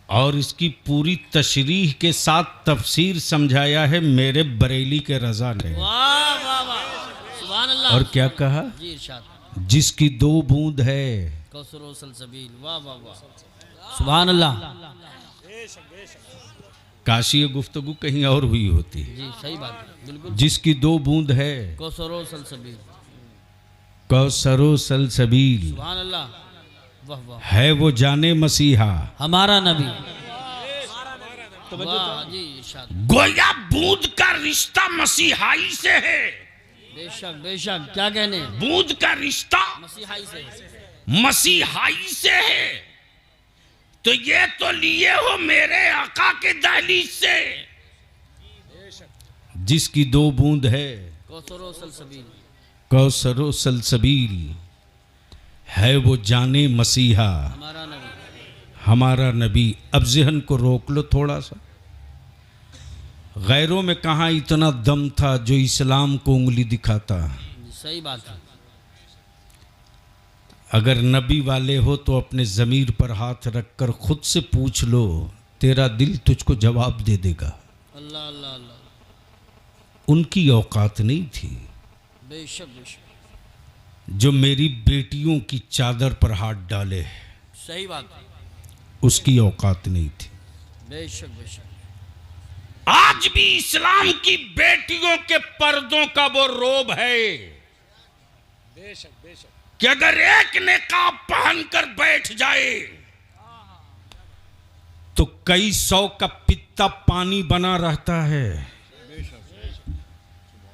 और इसकी पूरी तशरीह के साथ तफसीर समझाया है मेरे बरेली के रजा ने। वाह वाह वाह, सुभान अल्लाह। और क्या कहा? जी इरशाद, जिसकी दो बूंद है कौसर व सलसबील। वाह वाह वाह, सुभान अल्लाह। काशी गुफ्तगू कहीं और हुई होती। जी सही बात है, बिल्कुल। जिसकी 2 बूंद है कौसरो सलसबील, कौसरो सलसबील, सुभान अल्लाह, वाह वाह। है वो जाने मसीहा। हमारा नबी, वाह जी, इरशाद। गोया बूंद का रिश्ता मसीहाई से है। बेशक बेशक, क्या कहने, बूंद का रिश्ता मसीहाई से। मसीहाई से है। तो ये तो लिए हो मेरे आका के दहलीज से। जिसकी 2 बूंद है कौसरो सलसबील, कौसरो सलसबील, है वो जाने मसीहा, हमारा नबी। हमारा नबी। अब ज़हन को रोक लो थोड़ा सा। गैरों में कहाँ इतना दम था जो इस्लाम को उंगली दिखाता। सही बात है। अगर नबी वाले हो तो अपने ज़मीर पर हाथ रखकर खुद से पूछ लो, तेरा दिल तुझको जवाब दे देगा। अल्लाह अल्लाह अल्लाह, उनकी औकात नहीं थी। बेशक बेशक, जो मेरी बेटियों की चादर पर हाथ डाले, सही बात है। उसकी औकात नहीं थी। बेशक बेशक। आज भी इस्लाम की बेटियों के पर्दों का वो रोब है कि अगर एक निकाब पहनकर बैठ जाए तो कई सौ का पित्ता पानी बना रहता है।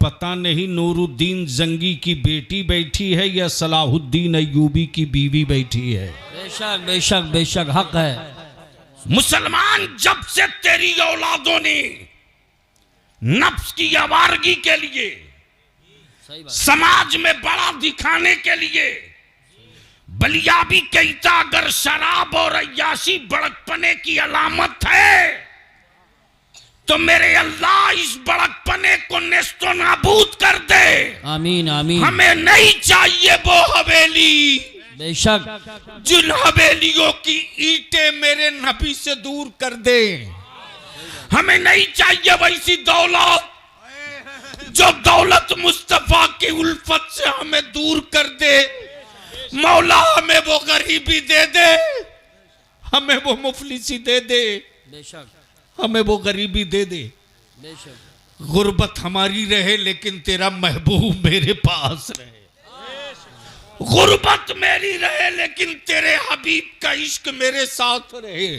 पता नहीं नूरुद्दीन जंगी की बेटी बैठी है या सलाहुद्दीन अय्यूबी की बीवी बैठी है। बेशक बेशक बेशक, हक है। मुसलमान जब से तेरी औलादों ने नफ्स की आवारगी के लिए, सही बात। समाज में बड़ा दिखाने के लिए बलियाबी कहता, अगर शराब और अय्याशी बड़कपने की अलामत है तो मेरे अल्लाह इस बड़कपने को नेस्तो नाबूद कर दे। आमीन आमीन। हमें नहीं चाहिए वो हवेली, बेशक, जिन हवेलियों की ईंटें मेरे नबी से दूर कर दे। हमें नहीं चाहिए वैसी दौलत जो दौलत मुस्तफा की उल्फत से हमें दूर कर दे। मौला हमें वो गरीबी दे दे, हमें वो मुफलिसी दे दे, बेशक हमें वो गरीबी दे दे। बेशक, गुर्बत हमारी रहे लेकिन तेरा महबूब मेरे पास रहे। गुर्बत मेरी रहे लेकिन तेरे हबीब का इश्क मेरे साथ रहे।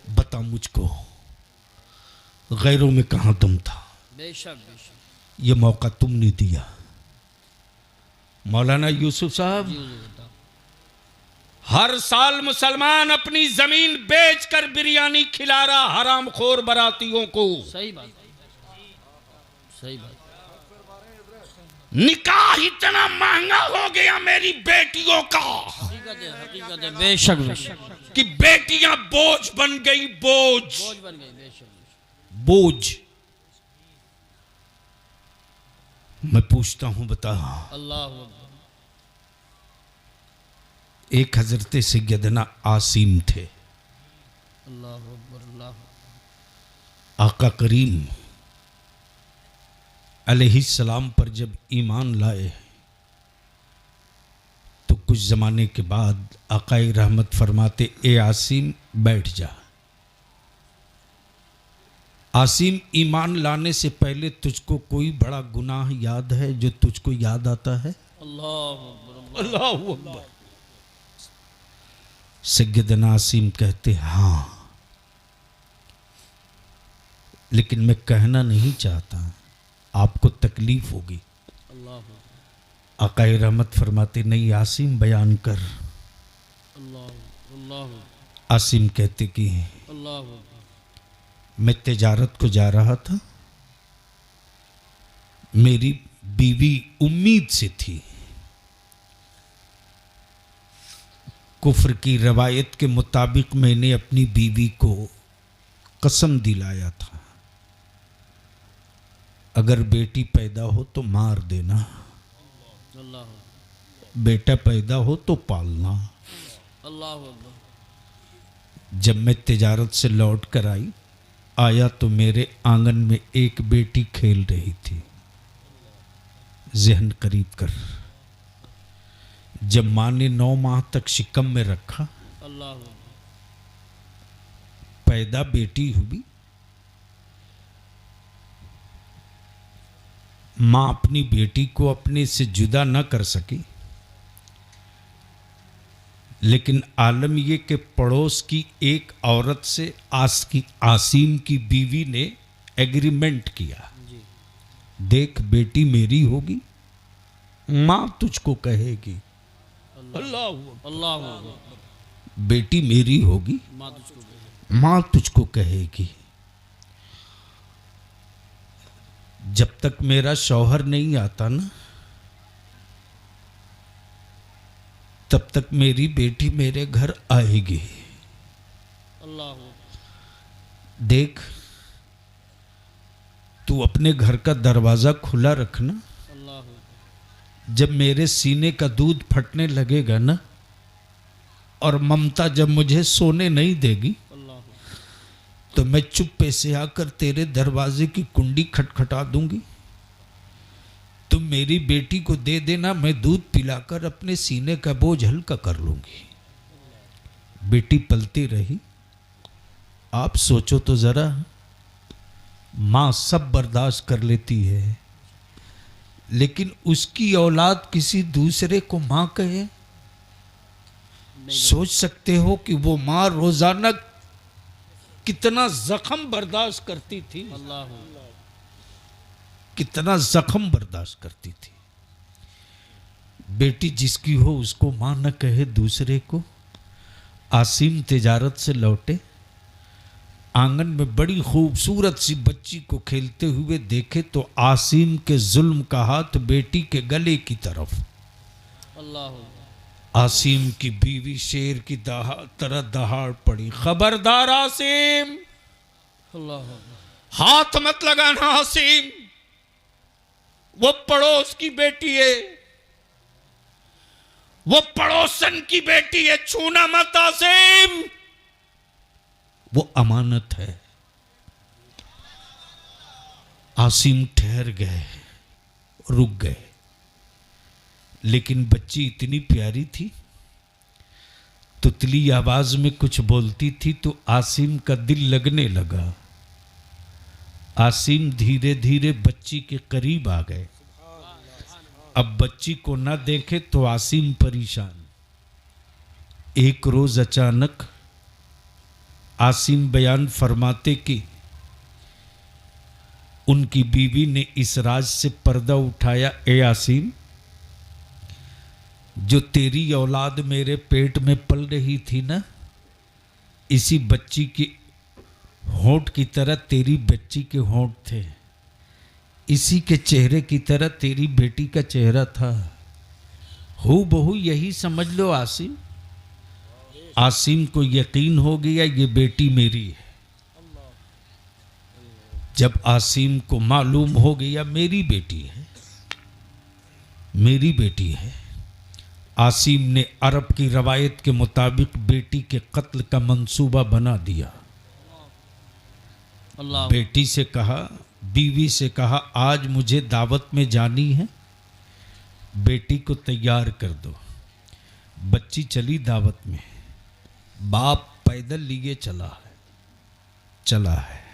बता मुझको गैरों में कहां दम था। बेशक बेशक, ये मौका तुमने दिया। मौलाना यूसुफ साहब, हर साल मुसलमान अपनी जमीन बेचकर बिरयानी खिला रहा हरामखोर बरातियों को। सही बात, सही बात। निकाह इतना महंगा हो गया मेरी बेटियों का हकीकत है, हकीकत है। बेशक बेशक, कि बेटियां बोझ बन गई, बोझ बोझ बन गई। बेशक बोझ। मैं पूछता हूं, बता। अल्लाह अकबर। एक हजरत सैयदना आसिम थे। अल्लाह अकबर, अल्लाह। आका करीम अलैहिस्सलाम पर जब ईमान लाए तो कुछ ज़माने के बाद आकाए रहमत फरमाते, ए आसिम बैठ जा। आसिम, ईमान लाने से पहले तुझको कोई बड़ा गुनाह याद है जो तुझको याद आता है? अल्लाह अकबर, अल्लाह अकबर। सैयदना आसिम कहते, हाँ, लेकिन मैं कहना नहीं चाहता, आपको तकलीफ होगी। अल्लाह आकाए रहमत फरमाते, नहीं आसिम बयान कर। अल्लाह अल्लाह आसिम कहते कि अल्लाह। मैं तिजारत को जा रहा था, मेरी बीवी उम्मीद से थी। कुफ्र की रवायत के मुताबिक मैंने अपनी बीवी को कसम दिलाया था, अगर बेटी पैदा हो तो मार देना, अल्लाह, बेटा पैदा हो तो पालना। अल्लाह अकबर। जब मैं तिजारत से लौट कर आया तो मेरे आंगन में एक बेटी खेल रही थी। ज़हन करीब कर, जब माँ ने 9 माह तक शिकम में रखा, अल्लाह, पैदा बेटी हुई। मां अपनी बेटी को अपने से जुदा न कर सकी, लेकिन आलम ये कि पड़ोस की एक औरत से आसिम की बीवी ने एग्रीमेंट किया, देख बेटी मेरी होगी, मां तुझको कहेगी, अल्लाह बेटी मेरी होगी, मां तुझको कहेगी। जब तक मेरा शौहर नहीं आता ना, तब तक मेरी बेटी मेरे घर आएगी। अल्लाह देख तू अपने घर का दरवाजा खुला रखना, अल्लाह जब मेरे सीने का दूध फटने लगेगा ना और ममता जब मुझे सोने नहीं देगी, अल्लाह तो मैं चुप्पे से आकर तेरे दरवाजे की कुंडी खटखटा दूंगी। तुम मेरी बेटी को दे देना, मैं दूध पिलाकर अपने सीने का बोझ हल्का कर लूंगी। बेटी पलती रही। आप सोचो तो जरा, मां सब बर्दाश्त कर लेती है, लेकिन उसकी औलाद किसी दूसरे को मां कहे। सोच सकते हो कि वो मां रोजाना कितना जख्म बर्दाश्त करती थी, अल्लाह कितना जख्म बर्दाश्त करती थी। बेटी जिसकी हो उसको मां न कहे दूसरे को। आसिम तिजारत से लौटे, आंगन में बड़ी खूबसूरत सी बच्ची को खेलते हुए देखे तो आसिम के जुल्म का हाथ बेटी के गले की तरफ। अल्लाह आसिम की बीवी शेर की तरह दहाड़ पड़ी, खबरदार आसिम, अल्लाह हाथ मत लगाना आसिम, वो पड़ोस की बेटी है, वो पड़ोसन की बेटी है, छूना मत आसिम, वो अमानत है। आसिम ठहर गए, रुक गए, लेकिन बच्ची इतनी प्यारी थी, तुतली आवाज में कुछ बोलती थी तो आसिम का दिल लगने लगा। आसिम धीरे धीरे बच्ची के करीब आ गए। अब बच्ची को न देखे तो आसिम परेशान। एक रोज अचानक आसिम बयान फरमाते कि उनकी बीवी ने इस राज से पर्दा उठाया, ए आसिम, जो तेरी औलाद मेरे पेट में पल रही थी ना, इसी बच्ची की होंठ की तरह तेरी बच्ची के होंठ थे, इसी के चेहरे की तरह तेरी बेटी का चेहरा था। हूबहू यही समझ लो आसिम। आसिम को यकीन हो गया ये बेटी मेरी है। जब आसिम को मालूम हो गया मेरी बेटी है, मेरी बेटी है, आसिम ने अरब की रवायत के मुताबिक बेटी के कत्ल का मंसूबा बना दिया। अल्लाह बेटी से कहा, बीवी से कहा, आज मुझे दावत में जानी है, बेटी को तैयार कर दो। बच्ची चली दावत में, बाप पैदल लिए चला है।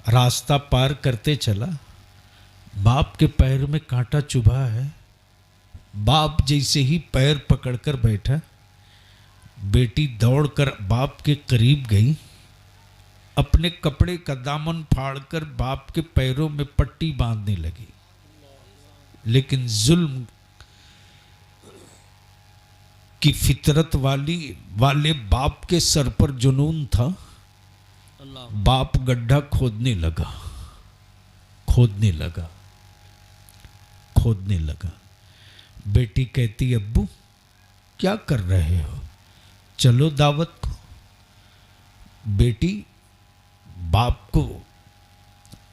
रास्ता पार करते चला, बाप के पैर में कांटा चुभा है। बाप जैसे ही पैर पकड़कर बैठा, बेटी दौड़कर बाप के करीब गई, अपने कपड़े का दामन फाड़कर बाप के पैरों में पट्टी बांधने लगी। लेकिन जुल्म की फितरत वाले बाप के सर पर जुनून था। अल्लाह बाप गड्ढा खोदने लगा। बेटी कहती, अब्बू क्या कर रहे हो, चलो दावत को। बेटी बाप को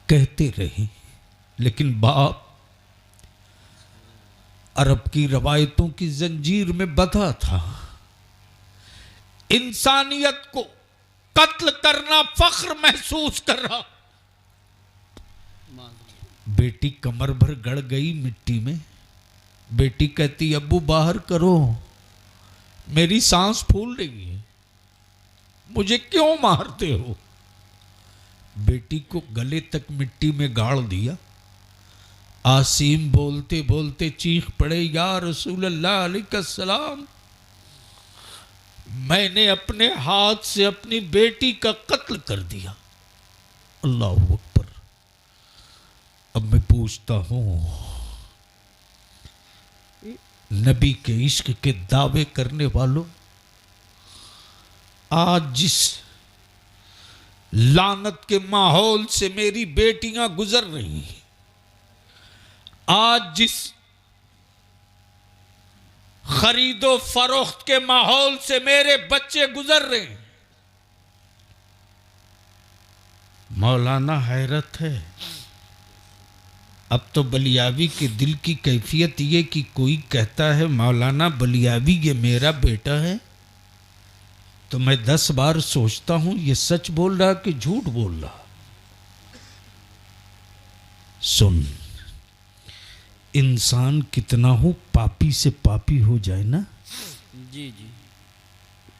कहते रही, लेकिन बाप अरब की रवायतों की जंजीर में बंधा था। इंसानियत को कत्ल करना फख्र महसूस कर रहा। बेटी कमर भर गड़ गई मिट्टी में। बेटी कहती, अब्बू बाहर करो, मेरी सांस फूल रही है, मुझे क्यों मारते हो? बेटी को गले तक मिट्टी में गाड़ दिया। आसिम बोलते बोलते चीख पड़े, या रसूल अल्लाह अलैहिस्सलाम, मैंने अपने हाथ से अपनी बेटी का कत्ल कर दिया। अल्लाह अकबर। अब मैं पूछता हूं, नबी के इश्क के दावे करने वालों, आज जिस लानत के माहौल से मेरी बेटियां गुजर रही हैं, आज जिस खरीदो फरोख्त के माहौल से मेरे बच्चे गुजर रहे हैं, मौलाना हैरत है। अब तो बलियावी के दिल की कैफियत ये कि कोई कहता है मौलाना बलियावी ये मेरा बेटा है, तो मैं 10 बार सोचता हूं ये सच बोल रहा कि झूठ बोल रहा। सुन, इंसान कितना हो पापी से पापी हो जाए ना, जी जी,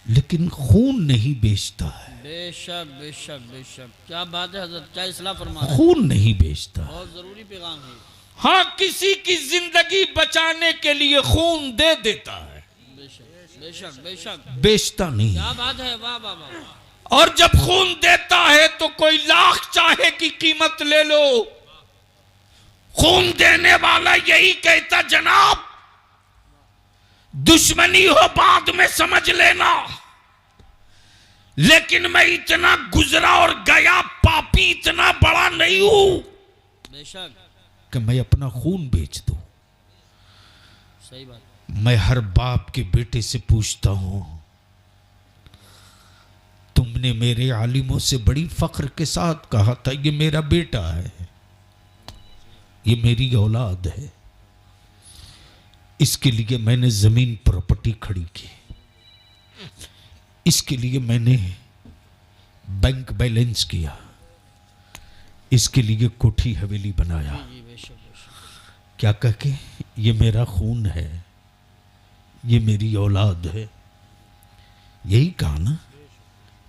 लेकिन खून नहीं बेचता है। बेशक बेशक बेशक, क्या बात है हजरत, क्या इस्लाह फरमा रहे हैं? खून नहीं बेचता। बहुत जरूरी पैगाम है। हाँ, किसी की जिंदगी बचाने के लिए खून दे देता है, बेशक बेशक बेशक, बेचता नहीं। क्या बात है, वाह वाह वाह। और जब खून देता है तो कोई लाख चाहे की कीमत ले लो, खून देने वाला यही कहता, जनाब दुश्मनी हो बाद में समझ लेना, लेकिन मैं इतना गुजरा और गया पापी इतना बड़ा नहीं हूं बेशक कि मैं अपना खून बेच दूं। सही बात। मैं हर बाप के बेटे से पूछता हूं, तुमने मेरे आलिमों से बड़ी फख्र के साथ कहा था ये मेरा बेटा है, ये मेरी औलाद है, इसके लिए मैंने जमीन प्रॉपर्टी खड़ी की, इसके लिए मैंने बैंक बैलेंस किया, इसके लिए कोठी हवेली बनाया, जी बेशक बेशक, क्या कह के? ये मेरा खून है, ये मेरी औलाद है। यही कहा ना?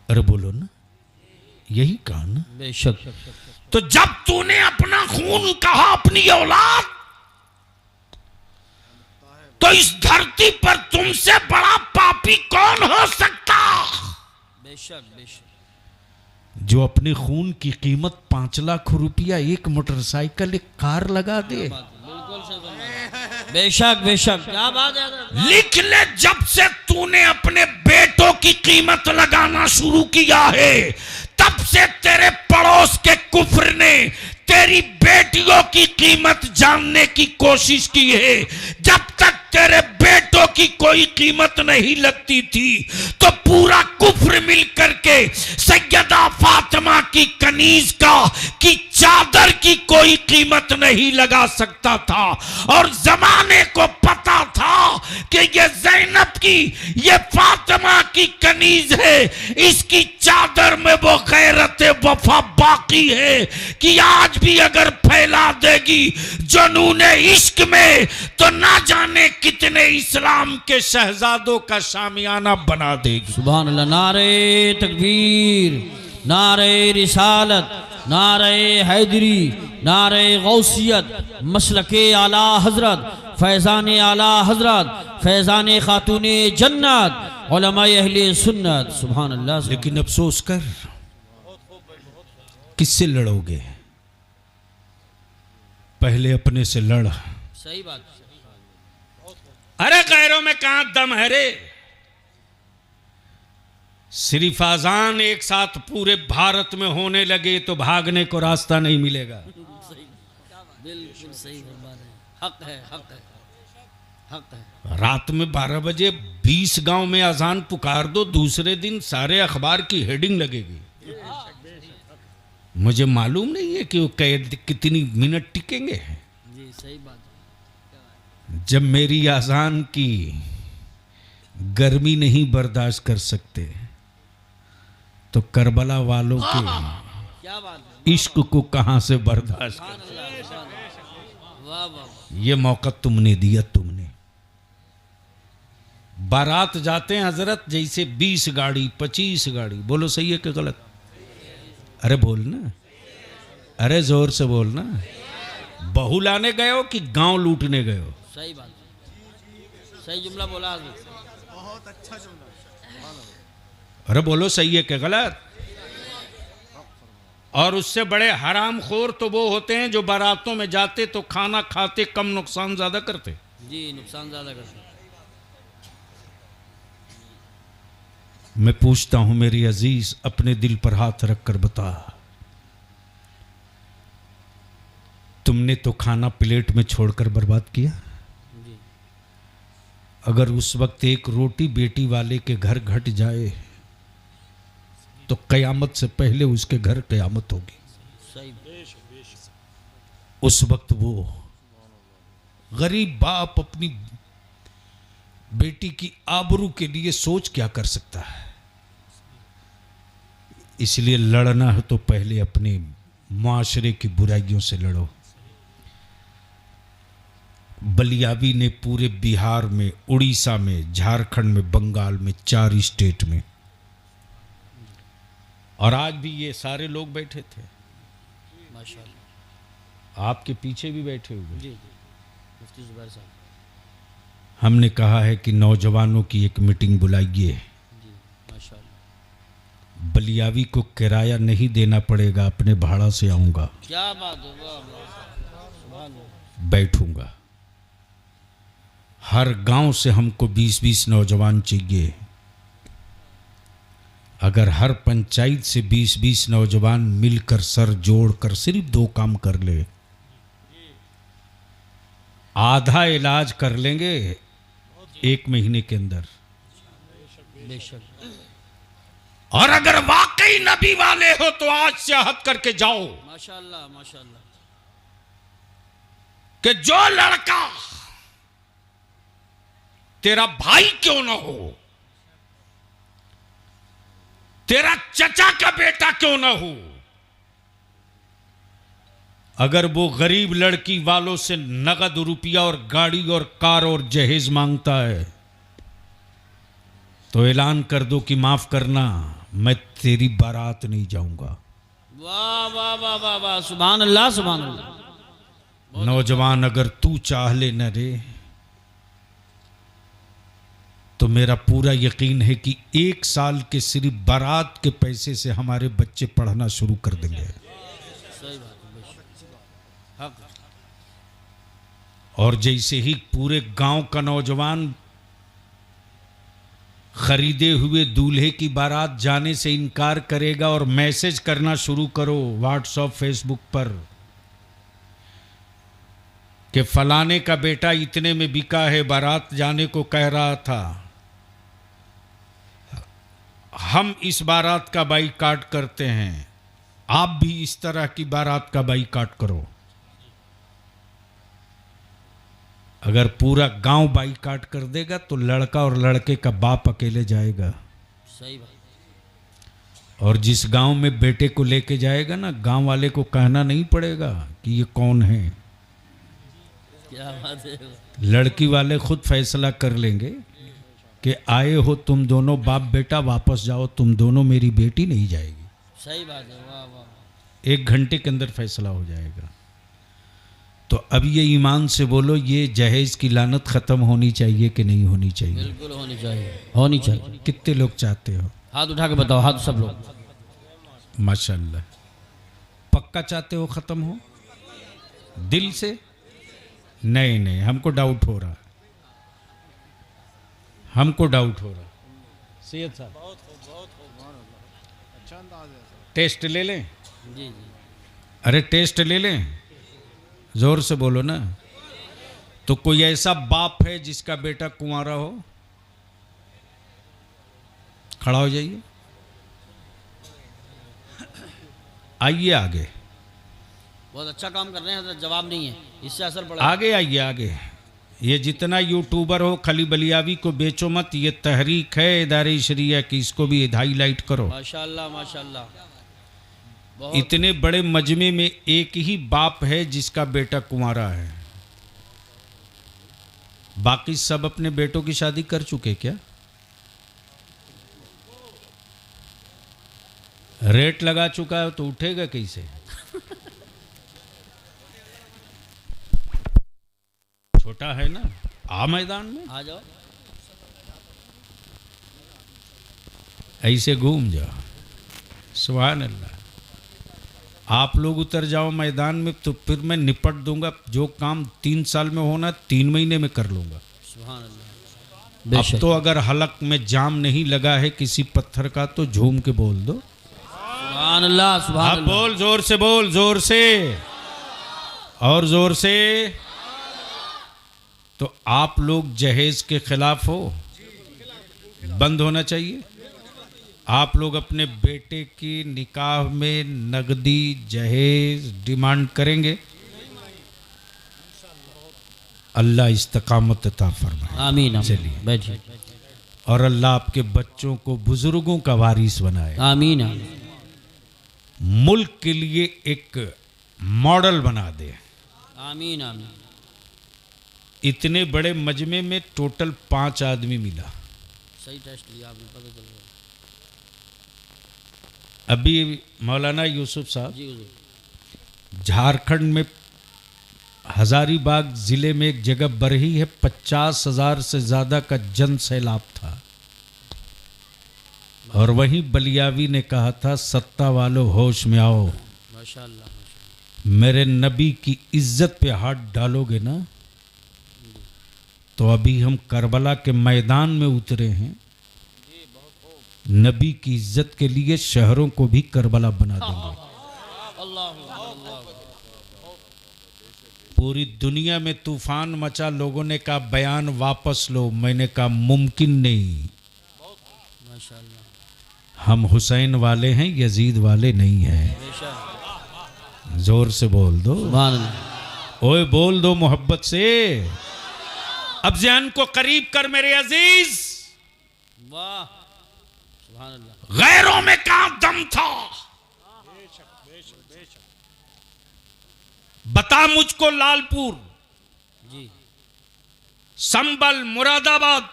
अरे बोलो ना, यही कहा ना? बेशक। तो जब तूने अपना खून कहा, अपनी औलाद, तो इस धरती पर तुमसे बड़ा पापी कौन हो सकता? बेशक बेशक, जो अपने खून की कीमत 5 लाख रुपया, एक मोटरसाइकिल, एक कार लगा दे। बिल्कुल सही फरमा। बेशक बेशक, क्या बात है हजरत। लिख ले, जब से तूने अपने बेटों की कीमत लगाना शुरू किया है, तब से तेरे पड़ोस के कुफ्र ने तेरी बेटियों की कीमत जानने की कोशिश की है। जब तक तेरे बेटों की कोई कीमत नहीं लगती थी, तो पूरा कुफ्र मिल करके सैयदा फातिमा की कनीज की चादर की कोई कीमत नहीं लगा सकता था। और जमाने को पता था कि ये ज़ैनब की, ये फातिमा की कनीज है, इसकी चादर में वो गैरत वफा बाकी है कि आज भी अगर फैला देगी जुनूने इश्क में, तो ना जाने कितने इस्लाम के शहजादों का शामियाना बना देगी। सुभान अल्लाह। नारे तकबीर, नारे रिसालत, नारे हैदरी, नारे गौसियत, मसलके आला हजरत, फैज़ान आला हजरत, फैज़ान खातून जन्नत, उलमाए अहले सुन्नत। सुभान अल्लाह। लेकिन अफसोस कर, किससे लड़ोगे? पहले अपने से लड़। सही बात। अरे गैरों में कहां दम है रे? सिर्फ आजान एक साथ पूरे भारत में होने लगे तो भागने को रास्ता नहीं मिलेगा। बिल्कुल सही फरमा रहे हैं। हक है, हक है, हक है। रात में 12 बजे 20 गांव में अजान पुकार दो, दूसरे दिन सारे अखबार की हेडिंग लगेगी। मुझे मालूम नहीं है कि वो कितनी मिनट टिकेंगे। जी सही बात। जब मेरी अजान की गर्मी नहीं बर्दाश्त कर सकते, तो करबला वालों के क्या बात है। इश्क को कहां से बर्दाश्त कर? वाह वाह। ये मौका तुमने दिया, तुमने बारात जाते हैं हजरत जैसे 20 गाड़ी 25 गाड़ी। बोलो सही है कि गलत? अरे बोलना, अरे जोर से बोलना। बहू लाने गए हो कि गांव लूटने गए हो? सही बात, सही जुमला बोला आपने। अरे बोलो सही है कि गलत? और उससे बड़े हरामखोर तो वो होते हैं जो बारातों में जाते तो खाना खाते कम नुकसान ज्यादा करते। जी, नुकसान ज्यादा करते। मैं पूछता हूं मेरी अजीज, अपने दिल पर हाथ रखकर बता, तुमने तो खाना प्लेट में छोड़कर बर्बाद किया। जी। अगर उस वक्त एक रोटी बेटी वाले के घर घट जाए तो कयामत से पहले उसके घर कयामत होगी। सही। उस वक्त वो गरीब बाप अपनी बेटी की आबरू के लिए सोच क्या कर सकता है। इसलिए लड़ना है तो पहले अपने माशरे की बुराइयों से लड़ो। बलियावी ने पूरे बिहार में, उड़ीसा में, झारखंड में, बंगाल में, 4 स्टेट में, और आज भी ये सारे लोग बैठे थे, माशाल्लाह। आपके पीछे भी बैठे हुए। जी जी, मुफ्ती जुबैर साहब। हमने कहा है कि नौजवानों की एक मीटिंग बुलाइए। जी, माशाल्लाह। बलियावी को किराया नहीं देना पड़ेगा, अपने भाड़ा से आऊंगा, क्या बात है, वाह वाह, सुभान अल्लाह। बैठूंगा। हर गांव से हमको 20-20 नौजवान चाहिए। अगर हर पंचायत से 20-20 नौजवान मिलकर सर जोड़कर सिर्फ 2 काम कर ले, आधा इलाज कर लेंगे 1 महीने के अंदर। बेशक। और अगर वाकई नबी वाले हो तो आज से अहद करके जाओ माशाल्लाह माशाल्लाह कि जो लड़का तेरा भाई क्यों ना हो, तेरा चचा का बेटा क्यों ना हो, अगर वो गरीब लड़की वालों से नगद रुपया और गाड़ी और कार और जहेज मांगता है तो ऐलान कर दो कि माफ करना, मैं तेरी बारात नहीं जाऊंगा। वाह वाह वाह वाह वाह, सुभान अल्लाह सुभान अल्लाह। नौजवान, अगर तू चाह ले न रे, तो मेरा पूरा यकीन है कि 1 साल के सिर्फ बारात के पैसे से हमारे बच्चे पढ़ना शुरू कर देंगे। सही बात है, बेशक हक। और जैसे ही पूरे गांव का नौजवान खरीदे हुए दूल्हे की बारात जाने से इनकार करेगा और मैसेज करना शुरू करो व्हाट्सएप फेसबुक पर कि फलाने का बेटा इतने में बिका है, बारात जाने को कह रहा था, हम इस बारात का बाईकाट करते हैं, आप भी इस तरह की बारात का बाईकाट करो। अगर पूरा गांव बाईकाट कर देगा तो लड़का और लड़के का बाप अकेले जाएगा। सही बात। और जिस गांव में बेटे को लेके जाएगा ना, गांव वाले को कहना नहीं पड़ेगा कि ये कौन है। क्या बात है। लड़की वाले खुद फैसला कर लेंगे कि आए हो तुम दोनों बाप बेटा, वापस जाओ तुम दोनों, मेरी बेटी नहीं जाएगी। सही बात है, वाह वाह। 1 घंटे के अंदर फैसला हो जाएगा। तो अब ये ईमान से बोलो, ये जहेज की लानत खत्म होनी चाहिए कि नहीं होनी चाहिए? बिल्कुल होनी चाहिए, होनी चाहिए। कितने लोग चाहते हो? हाथ उठा के बताओ, हाथ सब लोग। माशाल्लाह। पक्का चाहते हो खत्म हो दिल से? नहीं नहीं, हमको डाउट हो रहा, हमको डाउट हो रहा। सैयद साहब टेस्ट ले लें? जी जी। अरे टेस्ट ले लें, जोर से बोलो ना। तो कोई ऐसा बाप है जिसका बेटा कुंवारा हो? खड़ा हो जाइए, आइए आगे। बहुत अच्छा काम कर रहे हैं, जवाब नहीं है, इससे असर पड़ा। आगे आइए आगे। ये जितना यूट्यूबर हो, खली बलियावी को बेचो मत, ये तहरीक है इदारे शरिया की, इसको भी हाईलाइट करो। माशाल्लाह माशाल्लाह। बहुत। इतने बड़े मजमे में एक ही बाप है जिसका बेटा कुंवारा है। बाकी सब अपने बेटों की शादी कर चुके क्या? रेट लगा चुका है तो उठेगा कैसे? छोटा है ना, आ मैदान में आ जाओ। ऐसे घूम जाओ। सुभान अल्लाह। आप लोग उतर जाओ मैदान में तो फिर मैं निपट दूंगा। जो काम 3 साल में होना 3 महीने में कर लूंगा। सुभान अल्लाह। अब बेशक। तो अगर हलक में जाम नहीं लगा है किसी पत्थर का तो झूम के बोल दो सुभान अल्लाह, सुभान अब अल्लाह। बोल, जोर से बोल, जोर से और जोर से। तो आप लोग जहेज के खिलाफ हो, बंद होना चाहिए। आप लोग अपने बेटे की निकाह में नगदी जहेज डिमांड करेंगे? अल्लाह इस्तकामत अता फरमाए। आमीन। चलिए। बैठिए। और अल्लाह आपके बच्चों को बुजुर्गों का वारिस बनाए। आमीन आमीन। मुल्क के लिए एक मॉडल बना दे। आमीन आमीन। इतने बड़े मजमे में टोटल 5 आदमी मिला। सही टेस्ट लिया आपने, पता चल गया। अभी मौलाना यूसुफ साहब जी हुजूर। झारखंड में हजारीबाग जिले में एक जगह बरही है, 50,000 से ज्यादा का जन सैलाब था। और वहीं बलियावी ने कहा था, सत्ता वालों होश में आओ, माशाअल्लाह। मेरे नबी की इज्जत पे हाथ डालोगे ना तो अभी हम करबला के मैदान में उतरे हैं। नबी की इज्जत के लिए शहरों को भी करबला बना देंगे। पूरी दुनिया में तूफान मचा, लोगों ने कहा बयान वापस लो। मैंने कहा मुमकिन नहीं, माशाअल्लाह। हम हुसैन वाले हैं, यजीद वाले नहीं हैं। बेशक। जोर से बोल दो, सुभान अल्लाह। ओए बोल दो मोहब्बत से। अब ज़हन को करीब कर मेरे अजीज। वाह, सुभान अल्लाह। गैरों में कहां दम था? बता मुझको लालपुर, जी संबल, मुरादाबाद,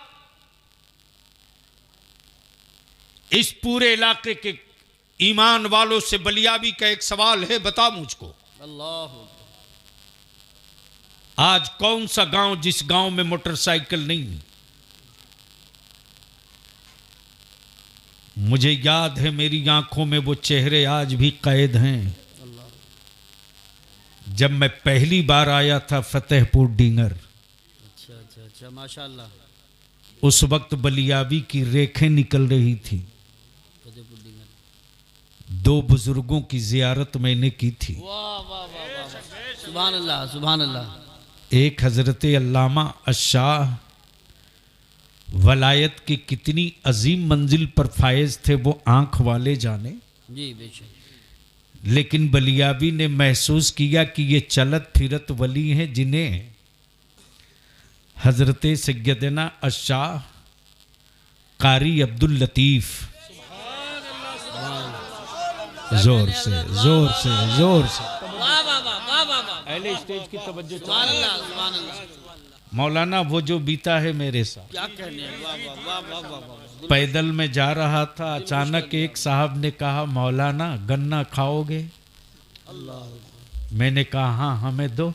इस पूरे इलाके के ईमान वालों से बलियावी का एक सवाल है, बता मुझको। अल्लाह। आज कौन सा गांव जिस गांव में मोटरसाइकिल नहीं? मुझे याद है, मेरी आंखों में वो चेहरे आज भी कैद हैं। जब मैं पहली बार आया था फतेहपुर डींगर, अच्छा अच्छा अच्छा, माशाअल्लाह। उस वक्त बलियावी की रेखें निकल रही थी। फतेहपुर डींगर। 2 बुजुर्गों की जियारत मैंने की थी। वाह वाह वाह वाह, सुभान अल्लाह, सुभान अल्लाह। एक हजरत अल्लामा अशाह वलायत की कितनी अजीम मंजिल पर फायज थे, वो आंख वाले जाने। जी बेशक। लेकिन बलियावी ने महसूस किया कि ये चलत फिरत वली हैं, जिन्हें हजरत सैयदना अशाह कारी अब्दुल लतीफ, जोर से जोर से जोर से वाह वाह वाह वाह वाह वाह। पहले स्टेज की तवज्जो। सुभान अल्लाह, सुभान अल्लाह। मौलाना वो जो बीता है मेरे साथ, क्या कहने हैं, वाह वाह वाह वाह वाह वाह। पैदल में जा रहा था, अचानक एक साहब ने कहा, मौलाना गन्ना खाओगे? अल्लाह। मैंने कहा हाँ, हमें दो।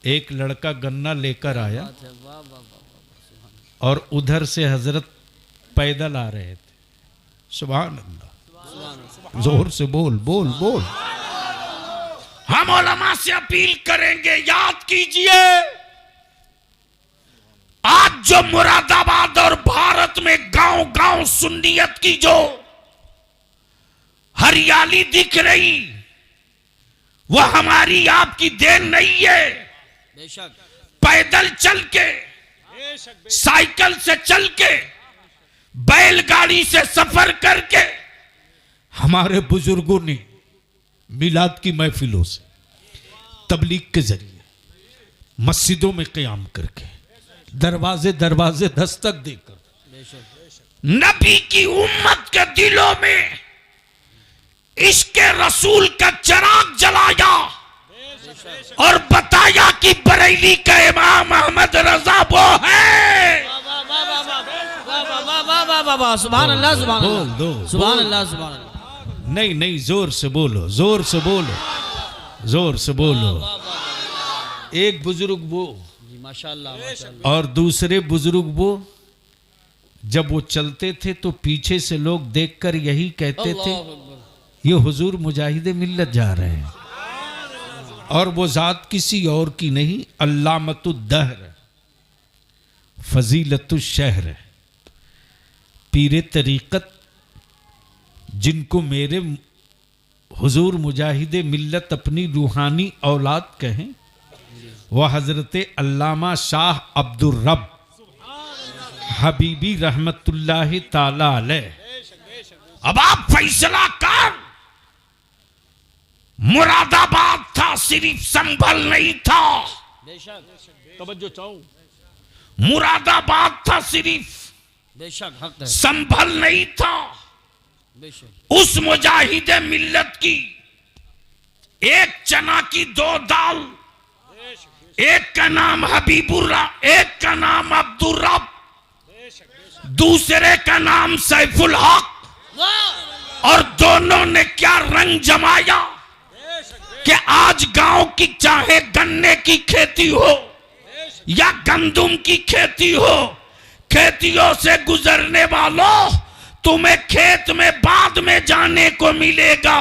एक लड़का गन्ना लेकर आया वाह वाह वाह वाह। और उधर से हजरत पैदल आ रहे थे। सुभान अल्लाह। जोर से बोल बोल बोल। हम उलमा से अपील करेंगे, याद कीजिए, आज जो मुरादाबाद और भारत में गांव गांव सुन्नियत की जो हरियाली दिख रही, वो हमारी आपकी देन नहीं है। बेशक। पैदल चल के, साइकिल से चल के, बैलगाड़ी से सफर करके हमारे बुजुर्गों ने मिलाद की महफिलों से, तबलीग के जरिए, मस्जिदों में क़याम करके, दरवाजे दरवाजे दस्तक देकर नबी की उम्मत के दिलों में इश्क रसूल का चिराग जलाया। और बताया कि बरेली का इमाम अहमद रजा वो है। सुभान अल्लाह, सुभान बोल अल्लाह, दो, सुभान बोल। अल्लाह, सुभान अल्लाह। नहीं नहीं, जोर से बोलो, जोर से बोलो, जोर से बोलो। एक बुजुर्ग वो जी माशाअल्लाह, माशाअल्लाह। और दूसरे बुजुर्ग वो, जब वो चलते थे तो पीछे से लोग देखकर यही कहते थे, अल्लाहु अकबर। ये हुजूर मुजाहिदे मिल्लत जा रहे हैं। और वो जात किसी और की नहीं, अल्लामतुद्दहर, फजीलतुश्शहर, पीरे तरीक़त, जिनको मेरे हुजूर मुजाहिदे मिल्लत अपनी रूहानी औलाद कहें, वह हजरत अल्लामा शाह अब्दुर रब हबीबी रहमतुल्लाह ताला अलैह। अब आप फैसला कर, मुरादाबाद था, सिर्फ संभल नहीं था। बेशक, तवज्जो चाहूं, मुरादाबाद था, सिर्फ बेशक हक है, संभल नहीं था। बेशक। उस मुजाहिदे मिल्लत की एक चना की दो दाल, एक का नाम हबीबुर्रा, एक का नाम अब्दुर रब, दूसरे का नाम सैफुल हक। और दोनों ने क्या रंग जमाया कि आज गांव की चाहे गन्ने की खेती हो या गंदुम की खेती हो, खेतियों से गुजरने वालों, तुम्हें खेत में बाद में जाने को मिलेगा,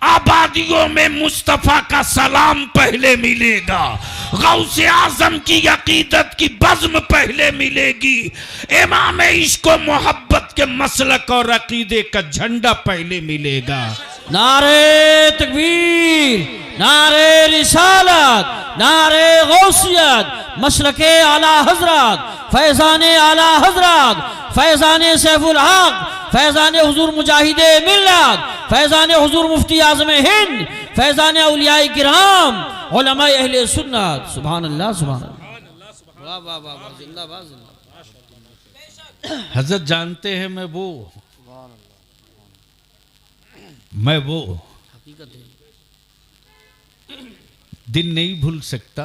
आबादियों में मुस्तफा का सलाम पहले मिलेगा, गौसे आजम की अकीदत की बज़्म पहले मिलेगी, इमाम इश्क व मोहब्बत के मसलक और अकीदे का झंडा पहले मिलेगा। नारे तकबीर, नारे रिसालत, नारे गौसियत, मशरके आला हजरत, फैजाने आला हजरत, फैजाने सैफुल हक, फैजाने हुजूर मुजाहिदे मिल्लत, फैजाने हुजूर मुफ्ती आज़म हिंद, फैजाने औलियाए किराम, उलमाए अहले सुन्नत। सुभान अल्लाह, सुभान अल्लाह। वाह वाह वाह वाह, जिंदाबाद, जिंदाबाद। हजरत जानते हैं, मैं वो हकीकत है। दिन नहीं भूल सकता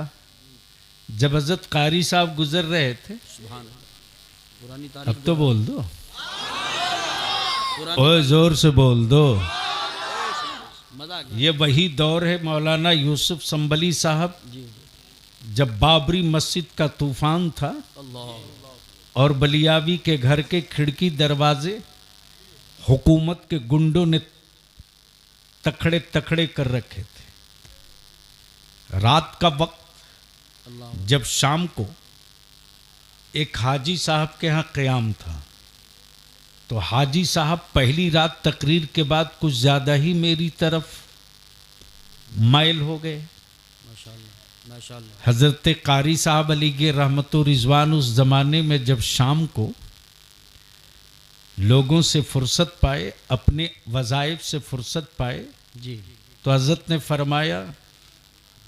जब हजरत कारी साहब गुजर रहे थे। सुभान अल्लाह। पुरानी अब तारीख, तो बोल दो, पुरानी ओए जोर से बोल दो। मजा आ गया। ये वही दौर है मौलाना यूसुफ संबली साहब, जी, जब बाबरी मस्जिद का तूफान था अल्लाह। और बलियावी के घर के खिड़की दरवाजे हुकूमत के गुंडों ने तखड़े तखड़े कर रखे थे। रात का वक्त, अल्लाह। जब शाम को एक हाजी साहब के यहाँ क़याम था, तो हाजी साहब पहली रात तकरीर के बाद कुछ ज़्यादा ही मेरी तरफ माइल हो गए। माशाअल्लाह, माशाअल्लाह। हज़रत कारी साहब अलीगे रहमतो रिजवान उस ज़माने में जब शाम को लोगों से फुर्सत पाए, अपने वज़ाइफ से फुर्सत पाए, जी, तो हज़रत ने फरमाया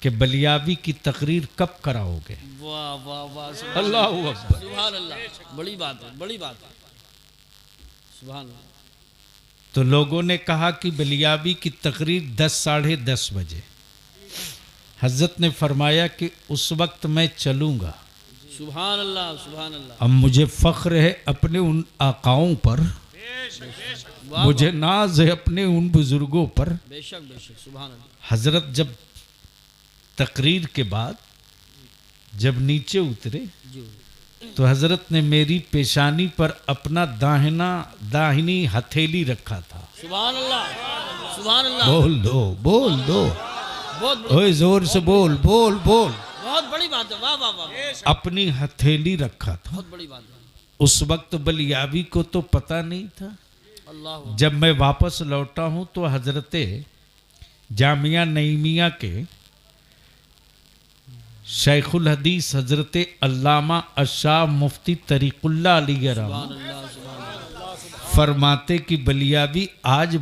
कि बलियावी की तकरीर कब कराओगे? वाह वाह वाह, सुभान अल्लाह अकबर। सुभान अल्लाह। बड़ी बात है, बड़ी बात है। सुभान अल्लाह। तो लोगों ने कहा कि बलियावी की तकरीर 10 साढ़े 10 बजे। हज़रत ने फरमाया कि उस वक्त मैं चलूँगा। सुभान अल्लाह, सुभान अल्लाह। अब मुझे फ़ख्र है अपने उन आकाओं पर, वाह, मुझे नाज है अपने उन बुज़ुर्गों पर। बेशक, बेशक। सुभान अल्लाह। हज़रत जब तकरीर के बाद जब नीचे उतरे, जी, तो हज़रत ने मेरी पेशानी पर अपना दाहिनी हथेली रखा था। सुभान अल्लाह, सुभान अल्लाह। बोल दो, बोल दो, बहुत ओए जोर से बोल, बोल बोल। बहुत बड़ी बात है। वाह वाह वाह, अपनी हथेली रखा था। बहुत बड़ी बात है। उस वक्त बलियावी को तो पता नहीं था। अल्लाह। जब मैं वापस लौटा हूँ तो हज़रत जामिया नईमिया के शेखुल हदीस हज़रत अल्लामा अशाह मुफ्ती तरीकुल्लाह अलैहि रहमत सुभान अल्लाह, सुभान अल्लाह। फरमाते कि बलियावी आज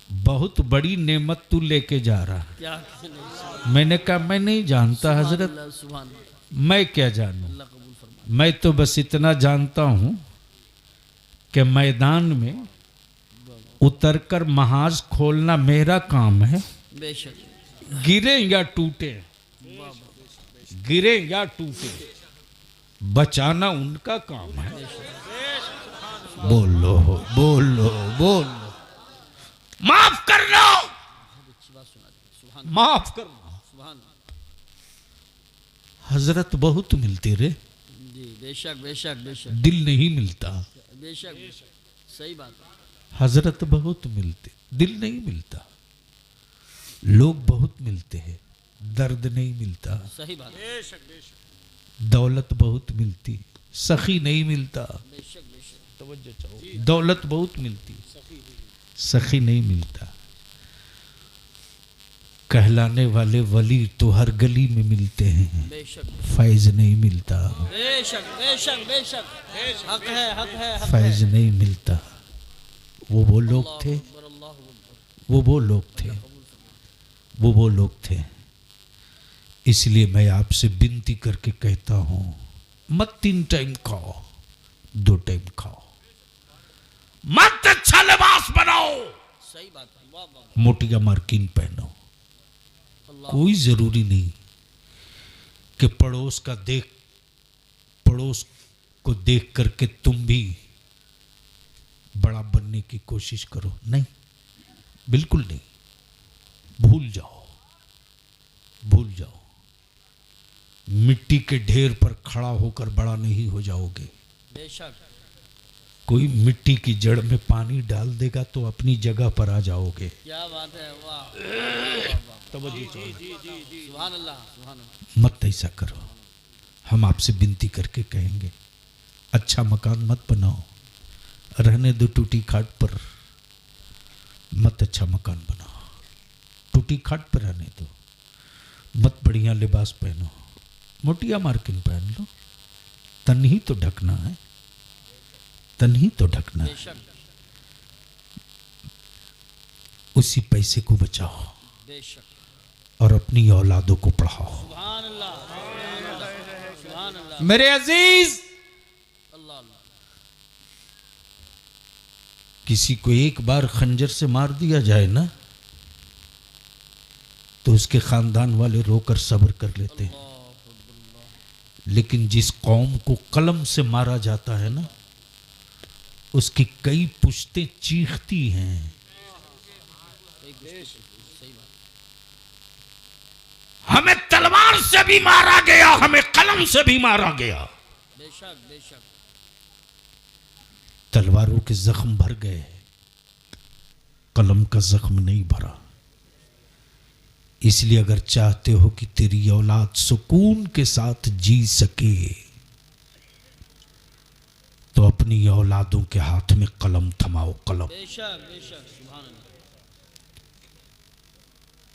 बहुत बड़ी नेमत तू लेके जा रहा है। क्या कहने। मैंने कहा मैं नहीं जानता हजरत, अल्लाह, सुभान अल्लाह। मैं क्या जानूं, अल्लाह कबूल फरमाए। मैं तो बस इतना जानता हूं कि मैदान में उतरकर महाज खोलना मेरा काम है। बेशक गिरे या टूटे, गिरे या टूटे, बचाना उनका काम है। बोलो बोलो बोलो, माफ कर लो, माफ करना। हजरत बहुत मिलती रे, जी बेशक बेशक बेशक दिल नहीं मिलता। बेशक बेशक सही बात है। हजरत बहुत मिलते, दिल नहीं मिलता। लोग बहुत मिलते हैं, दर्द नहीं मिलता। सही बात है। दौलत बहुत मिलती, सखी नहीं मिलता। बेशक बेशक दौलत बहुत मिलती, सखी नहीं मिलता। कहलाने वाले वली तो हर गली में मिलते हैं, बेशक फैज नहीं मिलता। बेशक बेशक बेशक हक है हक है हक फैज नहीं मिलता। वो लोग थे, वो लोग थे, वो लोग थे। इसलिए मैं आपसे विनती करके कहता हूं, मत 3 टाइम खाओ, 2 टाइम खाओ। मत अच्छा लिबास बनाओ, सही बात है। वाह वाह मोटिया मार्किन पहनो। कोई जरूरी नहीं कि पड़ोस को देख करके तुम भी बड़ा बनने की कोशिश करो। नहीं, बिल्कुल नहीं। भूल जाओ, भूल जाओ। मिट्टी के ढेर पर खड़ा होकर बड़ा नहीं हो जाओगे। बेशक कोई मिट्टी की जड़ में पानी डाल देगा तो अपनी जगह पर आ जाओगे। क्या बात है। वाह सुभान अल्लाह सुभान अल्लाह। मत ऐसा करो। हम आपसे विनती करके कहेंगे, अच्छा मकान मत बनाओ, रहने दो टूटी खाट पर। मत अच्छा मकान बनाओ, टूटी खाट पर रहने दो। मत बढ़िया लिबास पहनो, मोटिया मार्किन पहन लो। तन ही तो ढकना है, तन ही तो ढकना है। बेशक उसी पैसे को बचाओ बेशक और अपनी औलादों को पढ़ाओ। सुभान अल्लाह सुभान अल्लाह। मेरे अजीज, अल्लाह अल्लाह। किसी को एक बार खंजर से मार दिया जाए ना, तो उसके खानदान वाले रोकर सब्र कर लेते हैं। लेकिन जिस कौम को कलम से मारा जाता है ना, उसकी कई पुश्तें चीखती हैं। हमें तलवार से भी मारा गया, हमें कलम से भी मारा गया। बेशक बेशक तलवारों के जख्म भर गए, कलम का जख्म नहीं भरा। इसलिए अगर चाहते हो कि तेरी औलाद सुकून के साथ जी सके, तो अपनी औलादों के हाथ में कलम थमाओ। कलम बेशक बेशक सुभान अल्लाह।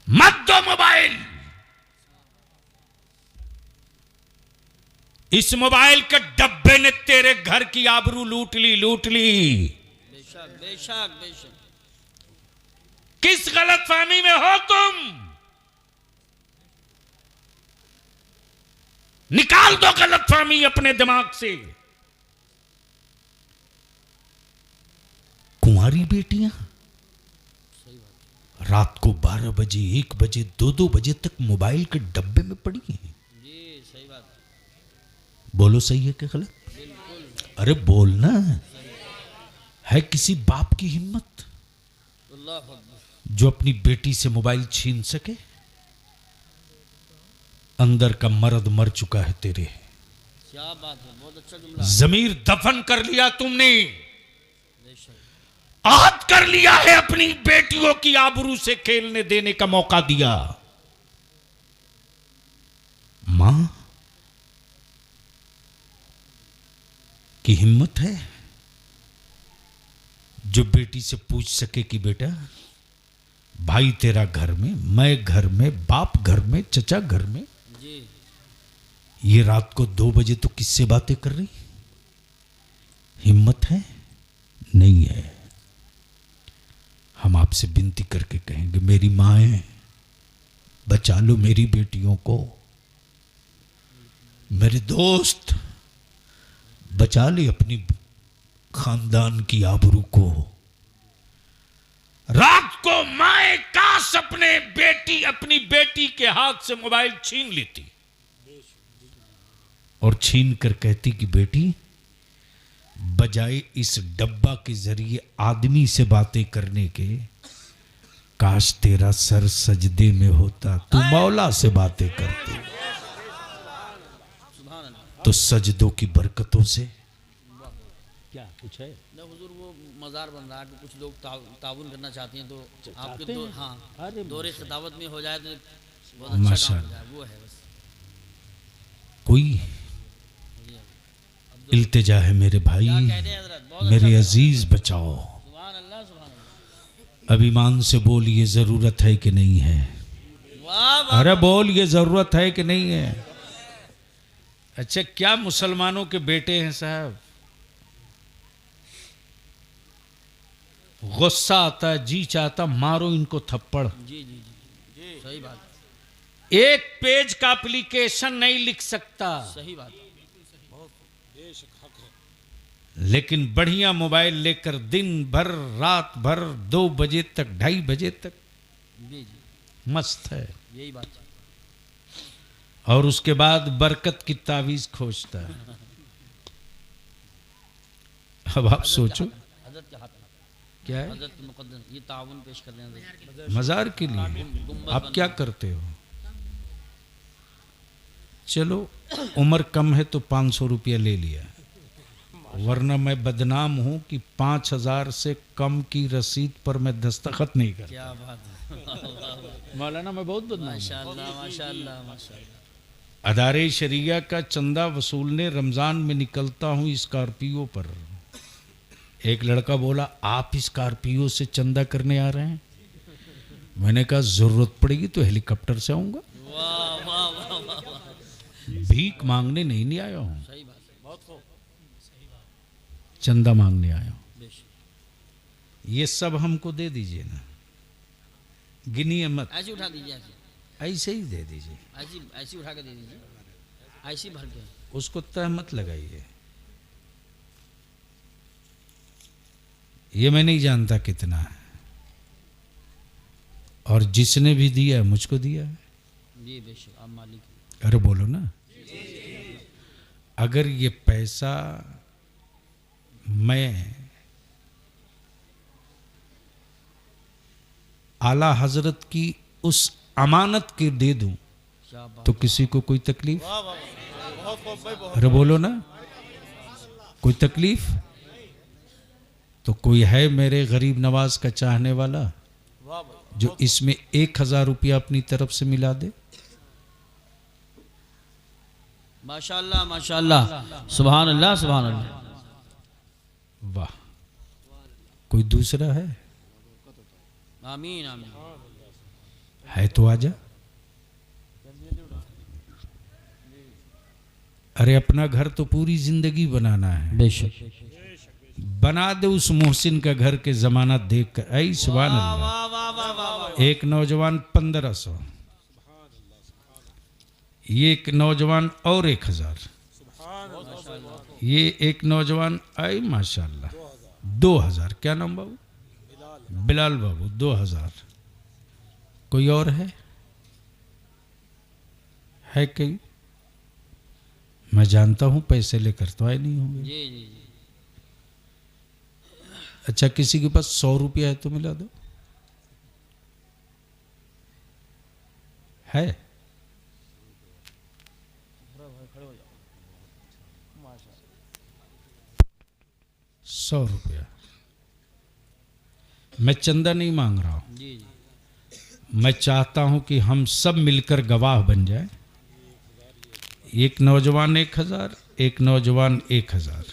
मत दो मोबाइल। इस मोबाइल के डब्बे ने तेरे घर की आबरू लूट ली, लूट ली। बेशक बेशक बेशक। किस गलतफहमी में हो तुम? निकाल दो गलतफहमी अपने दिमाग से। कुंवारी बेटियां रात को 12 बजे, 1 बजे, 2-2 बजे तक मोबाइल के डब्बे में पड़ी हैं। जी सही बात है। बोलो सही है कि गलत? बिल्कुल। अरे बोलना है। किसी बाप की हिम्मत अल्लाह अकबर। जो अपनी बेटी से मोबाइल छीन सके? अंदर का मर्द मर चुका है तेरे। क्या बात है, बहुत अच्छा जुमला। जमीर दफन कर लिया तुमने, बेशक आहत कर लिया है, अपनी बेटियों की आबरू से खेलने देने का मौका दिया। मां की हिम्मत है जो बेटी से पूछ सके कि बेटा, भाई तेरा घर में, मैं घर में, बाप घर में, चचा घर में, जी ये रात को 2 बजे तो किससे बातें कर रही? हिम्मत है? नहीं है। हम आपसे विनती करके कहेंगे, मेरी माएं, बचा लो मेरी बेटियों को। मेरे दोस्त, बचा ले अपनी खानदान की आबरू को। रात को माए काश अपनी बेटी के हाथ से मोबाइल छीन लेती और छीन कर कहती कि बेटी, बजाय इस डब्बा के जरिए आदमी से बातें करने के, काश तेरा सर सजदे में होता, तू मौला से बातें करती। तो सजदों की बरकतों से क्या कुछ है ना हुजूर, वो मज़ार बन रहा है, कुछ लोग ताउन करना चाहते हैं, तो आपके दो हाँ दौरे खिताबत में हो जाए तो बहुत अच्छा काम हो जाए, वो है बस। कोई इल्तिजा है मेरे भाई, मेरे अजीज बचाओ। अब ईमान से बोल, ये जरूरत है कि नहीं है? अरे बोल, ये जरूरत है कि नहीं है? अच्छा, क्या मुसलमानों के बेटे हैं साहब? गुस्सा आता है, जी चाहता मारो इनको थप्पड़। जी जी जी सही बात। एक पेज का एप्लीकेशन नहीं लिख सकता, सही बात। लेकिन बढ़िया मोबाइल लेकर दिन भर रात भर 2 बजे तक 2:30 बजे तक जी जी मस्त है, यही बात है। और उसके बाद बरकत की तावीज खोजता है। अब आप सोचो हजरत के हाथ में क्या है? हजरत मुकद्दस ये ताउन पेश कर रहे हैं मजार के लिए। आप क्या करते हो? चलो उम्र कम है तो 500 रुपया ले लिया, वरना मैं बदनाम हूं कि 5000 से कम की रसीद पर मैं दस्तखत नहीं करता। क्या बात है मौलाना, मैं बहुत बदनाम हूं। माशाअल्लाह माशाअल्लाह माशाअल्लाह। अदारे शरिया का चंदा वसूलने रमजान में निकलता हूं स्कॉर्पियो पर। एक लड़का बोला, आप स्कॉर्पियो से चंदा करने आ रहे हैं? मैंने कहा जरूरत पड़ेगी तो हेलीकॉप्टर से आऊंगा, वाह वाह वाह वाह, भीख मांगने नहीं आया हूं, सही बात है, बहुत खूब, चंदा मांगने आया हूं। बेशक ये सब हमको दे दीजिए ना, गिनिए मत, ऐसे उठा दीजिए, ऐसे ही दे दीजिए, ऐसी उठा के दे दीजिए, ऐसी भर के, उसको तह मत लगाइए। ये मैं नहीं जानता कितना है, और जिसने भी दिया मुझको दिया है। जी बेशक, आप मालिक। अरे बोलो ना, अगर ये पैसा मैं आला हजरत की उस अमानत के दे दूं तो किसी को कोई तकलीफ? अरे बोलो ना, कोई तकलीफ? तो कोई है मेरे गरीब नवाज का चाहने वाला जो इसमें 1000 रुपया अपनी तरफ से मिला दे? माशाअल्लाह माशाअल्लाह, सुभान अल्लाह सुभान अल्लाह। वाह, कोई दूसरा है? आमीन आमीन। है तो आजा। अरे अपना घर तो पूरी जिंदगी बनाना है, बेशक बना दे उस मोहसिन का घर के जमाना देख कर। ऐ सुभान अल्लाह। एक नौजवान 1500, ये एक नौजवान और 1000, ये एक नौजवान आई माशाल्लाह 2000। क्या नाम बाबू? बिलाल बाबू 2000। कोई और है कोई? मैं जानता हूं पैसे लेकर तो आए नहीं होंगे। जी जी जी। अच्छा, किसी के पास 100 रुपया है तो मिला दो। है? सौ रुपया। मैं चंदा नहीं मांग रहा हूं, जी जी। मैं चाहता हूं कि हम सब मिलकर गवाह बन जाए। एक नौजवान 1000, एक नौजवान 1000।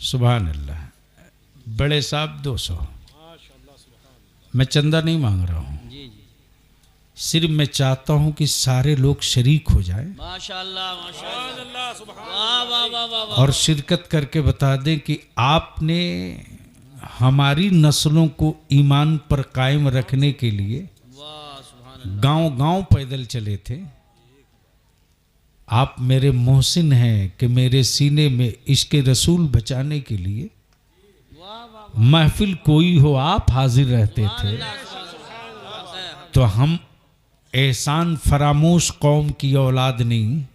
सुभान अल्लाह। बड़े साहब 200। मैं चंदा नहीं मांग रहा हूं, जी जी। सिर्फ मैं चाहता हूं कि सारे लोग शरीक हो जाएं माशाअल्लाह माशाअल्लाह, वाह वाह वाह वाह। और शिरकत करके बता दें कि आपने हमारी नस्लों को ईमान पर कायम रखने के लिए वाह सुभान अल्लाह, गांव-गांव पैदल चले थे। आप मेरे मोहसिन हैं कि मेरे सीने में इश्क़ रसूल बचाने के लिए वाह वाह महफिल कोई हो आप हाजिर रहते थे, तो हम एहसान फरामोश कौम की औलाद नहीं,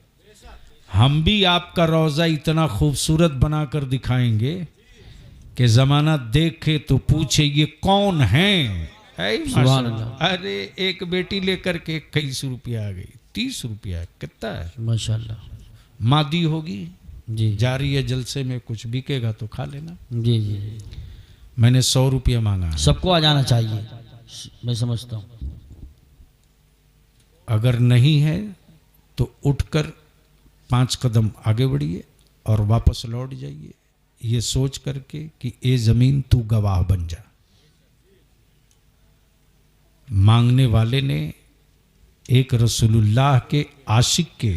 हम भी आपका रोज़ा इतना खूबसूरत बनाकर दिखाएंगे कि ज़माना देखे तो पूछे ये कौन हैं। सुभान अल्लाह। अरे एक बेटी लेकर के 21 रुपया आ गई, 30 रुपया कितना है, माशाल्लाह। मादी होगी, जी जारी है जलसे में, कुछ बिकेगा तो खा लेना। जी जी, मैंने 100 रुपया मांगा है। सबको आ जाना चाहिए, मैं समझता हूँ। अगर नहीं है तो उठकर 5 कदम आगे बढ़िए और वापस लौट जाइए, ये सोच करके कि ए जमीन तू गवाह बन जा। मांगने वाले ने एक रसूलुल्लाह के आशिक के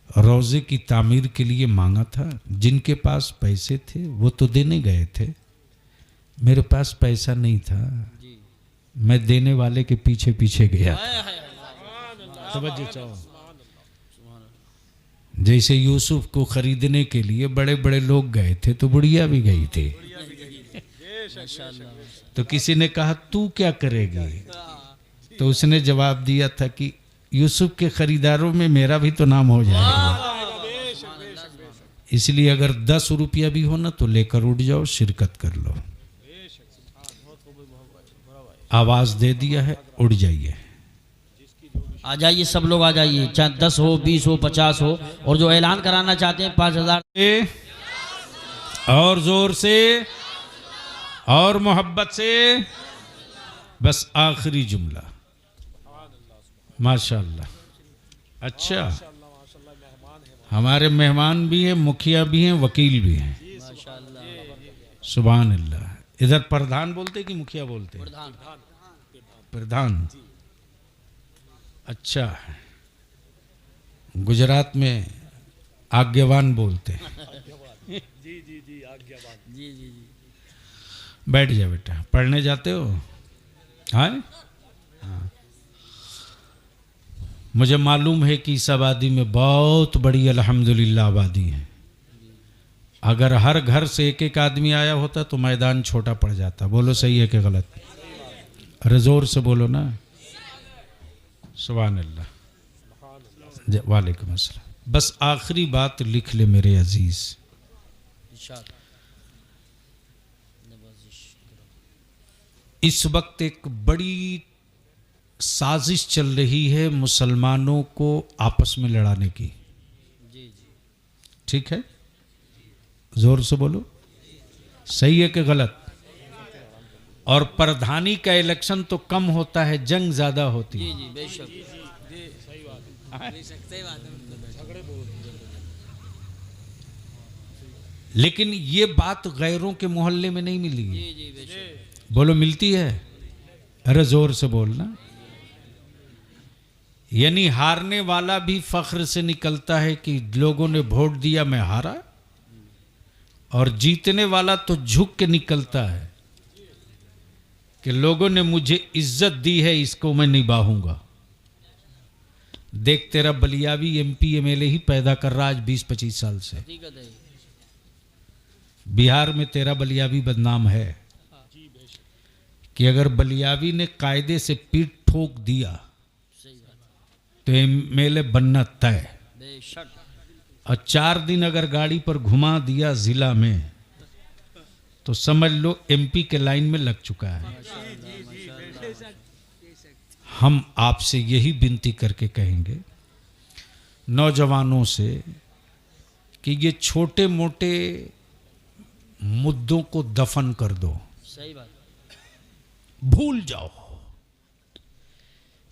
रोज़े की तामीर के लिए मांगा था। जिनके पास पैसे थे वो तो देने गए थे, मेरे पास पैसा नहीं था, मैं देने वाले के पीछे पीछे गया। तवज्जो चाहो। जैसे यूसुफ को खरीदने के लिए बड़े बड़े लोग गए थे तो बुढ़िया भी गई थी। तो किसी ने कहा तू क्या करेगी, तो उसने जवाब दिया था कि यूसुफ के खरीदारों में मेरा भी तो नाम हो जाएगा, इसलिए अगर 10 रुपया भी हो ना तो लेकर उठ जाओ, शिरकत कर लो। आवाज दे दिया है, उड़ जाइए। आ जाइए, सब लोग आ जाइए, चाहे 10 हो, 20 हो, 50 हो। और जो ऐलान कराना चाहते हैं 5000 और जोर से और मोहब्बत से, बस आखिरी जुमला। माशाल्लाह। अच्छा, हमारे मेहमान भी हैं, मुखिया भी हैं, वकील भी हैं। सुभान अल्लाह। इधर प्रधान बोलते कि मुखिया बोलते? प्रधान। अच्छा, गुजरात में आज्ञावान बोलते हैं। बैठ जा बेटा, पढ़ने जाते हो? हाँ, मुझे मालूम है कि इस आबादी में बहुत बड़ी अल्हम्दुलिल्लाह आबादी है। अगर हर घर से एक एक आदमी आया होता तो मैदान छोटा पड़ जाता। बोलो सही है कि गलत? अरे जोर से बोलो ना। सुभान अल्लाह। वालेकुम अस्सलाम। बस आखिरी बात लिख ले मेरे अजीज, इस वक्त एक बड़ी साजिश चल रही है मुसलमानों को आपस में लड़ाने की। ठीक है? जोर से बोलो, सही है कि गलत? और प्रधानी का इलेक्शन तो कम होता है, जंग ज्यादा होती है। लेकिन ये बात गैरों के मोहल्ले में नहीं मिली है। बोलो मिलती है? अरे जोर से बोलना। यानी हारने वाला भी फख्र से निकलता है कि लोगों ने वोट दिया, मैं हारा, और जीतने वाला तो झुक के निकलता है कि लोगों ने मुझे इज्जत दी है, इसको मैं निभाऊंगा। देख, तेरा बलियावी MP MLA ही पैदा कर रहा आज 20-25 साल से। बिहार में तेरा बलियावी बदनाम है कि अगर बलियावी ने कायदे से पीठ ठोक दिया तो MLA बनना तय। और 4 दिन अगर गाड़ी पर घुमा दिया जिला में तो समझ लो MP के लाइन में लग चुका है। हम आपसे यही विनती करके कहेंगे नौजवानों से कि ये छोटे मोटे मुद्दों को दफन कर दो। सही बात। भूल जाओ।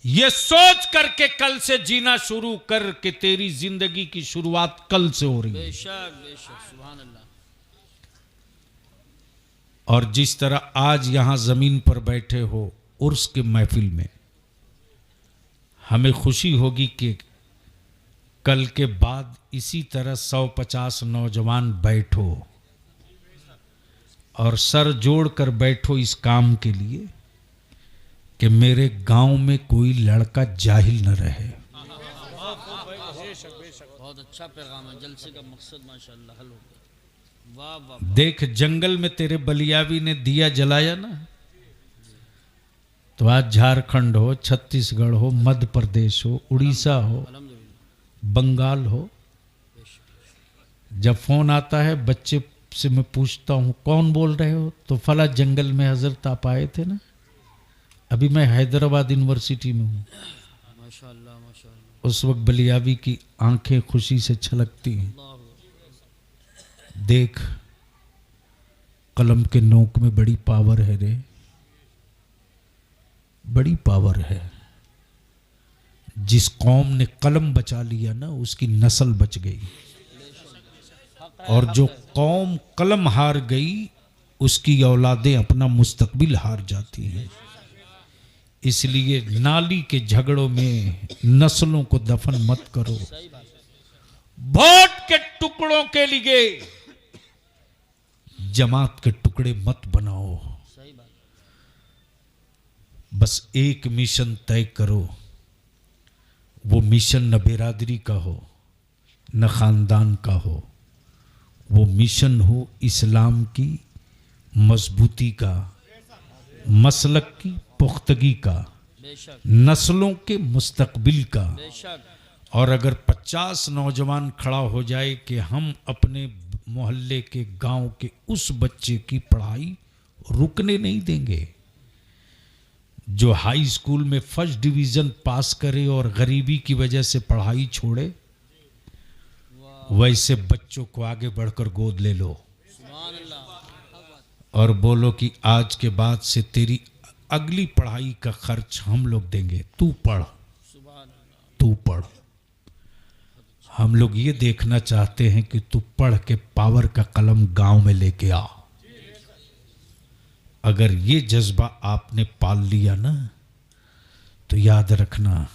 ये सोच करके कल से जीना शुरू कर कि तेरी जिंदगी की शुरुआत कल से हो रही है। बेशक बेशक, सुभान अल्लाह। और जिस तरह आज यहां जमीन पर बैठे हो उर्स के महफिल में, हमें खुशी होगी कि कल के बाद इसी तरह 150 नौजवान बैठो और सर जोड़कर बैठो इस काम के लिए कि मेरे गांव में कोई लड़का जाहिल न रहे। बहुत अच्छा पैगाम है, जलसे का मकसद माशाअल्लाह हल हो गया। वाह वाह देख जंगल में तेरे बलियावी ने दिया जलाया ना, तो आज झारखंड हो, छत्तीसगढ़ हो, मध्य प्रदेश हो, उड़ीसा हो, बंगाल हो, जब फोन आता है बच्चे से मैं पूछता हूँ कौन बोल रहे हो, तो फला जंगल में हजरत आप आए थे ना, अभी मैं हैदराबाद यूनिवर्सिटी में हूँ। माशाअल्लाह माशाअल्लाह। उस वक्त बलियावी की आंखें खुशी से छलकती हैं। देख कलम के नोक में बड़ी पावर है रे, बड़ी पावर है। जिस कौम ने कलम बचा लिया ना उसकी नस्ल बच गई, और जो कौम कलम हार गई उसकी औलादें अपना मुस्तकबिल हार जाती हैं। इसलिए नाली के झगड़ों में नस्लों को दफन मत करो। वोट के टुकड़ों के लिए जमात के टुकड़े मत बनाओ। बस एक मिशन तय करो, वो मिशन न बिरादरी का हो न खानदान का हो, वो मिशन हो इस्लाम की मजबूती का, मसलक की पुख्तगी का, नस्लों के मुस्तकबिल का। और अगर 50 नौजवान खड़ा हो जाए कि हम अपने मोहल्ले के गांव के उस बच्चे की पढ़ाई रुकने नहीं देंगे जो हाई स्कूल में फर्स्ट डिवीजन पास करे और गरीबी की वजह से पढ़ाई छोड़े, वैसे बच्चों को आगे बढ़कर गोद ले लो और बोलो कि आज के बाद से तेरी अगली पढ़ाई का खर्च हम लोग देंगे, तू पढ़, तू पढ़। हम लोग ये देखना चाहते हैं कि तू पढ़ के पावर का कलम गांव में लेके आ। अगर ये जज्बा आपने पाल लिया ना तो याद रखना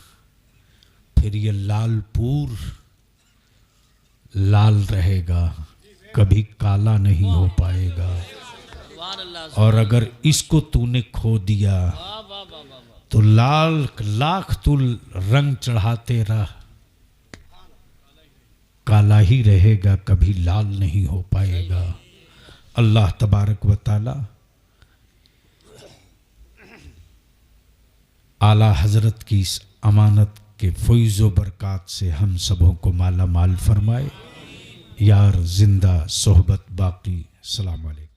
फिर ये लालपुर लाल रहेगा, कभी काला नहीं हो पाएगा। और अगर इसको तूने खो दिया तो लाल लाख तू रंग चढ़ाते रह, काला ही रहेगा, कभी लाल नहीं हो पाएगा। अल्लाह तबारक व तआला आला हजरत की इस अमानत के फैज़ो बरक़ात से हम सबों को माला माल फरमाए। यार जिंदा सोहबत बाकी। अस्सलाम वालेकुम।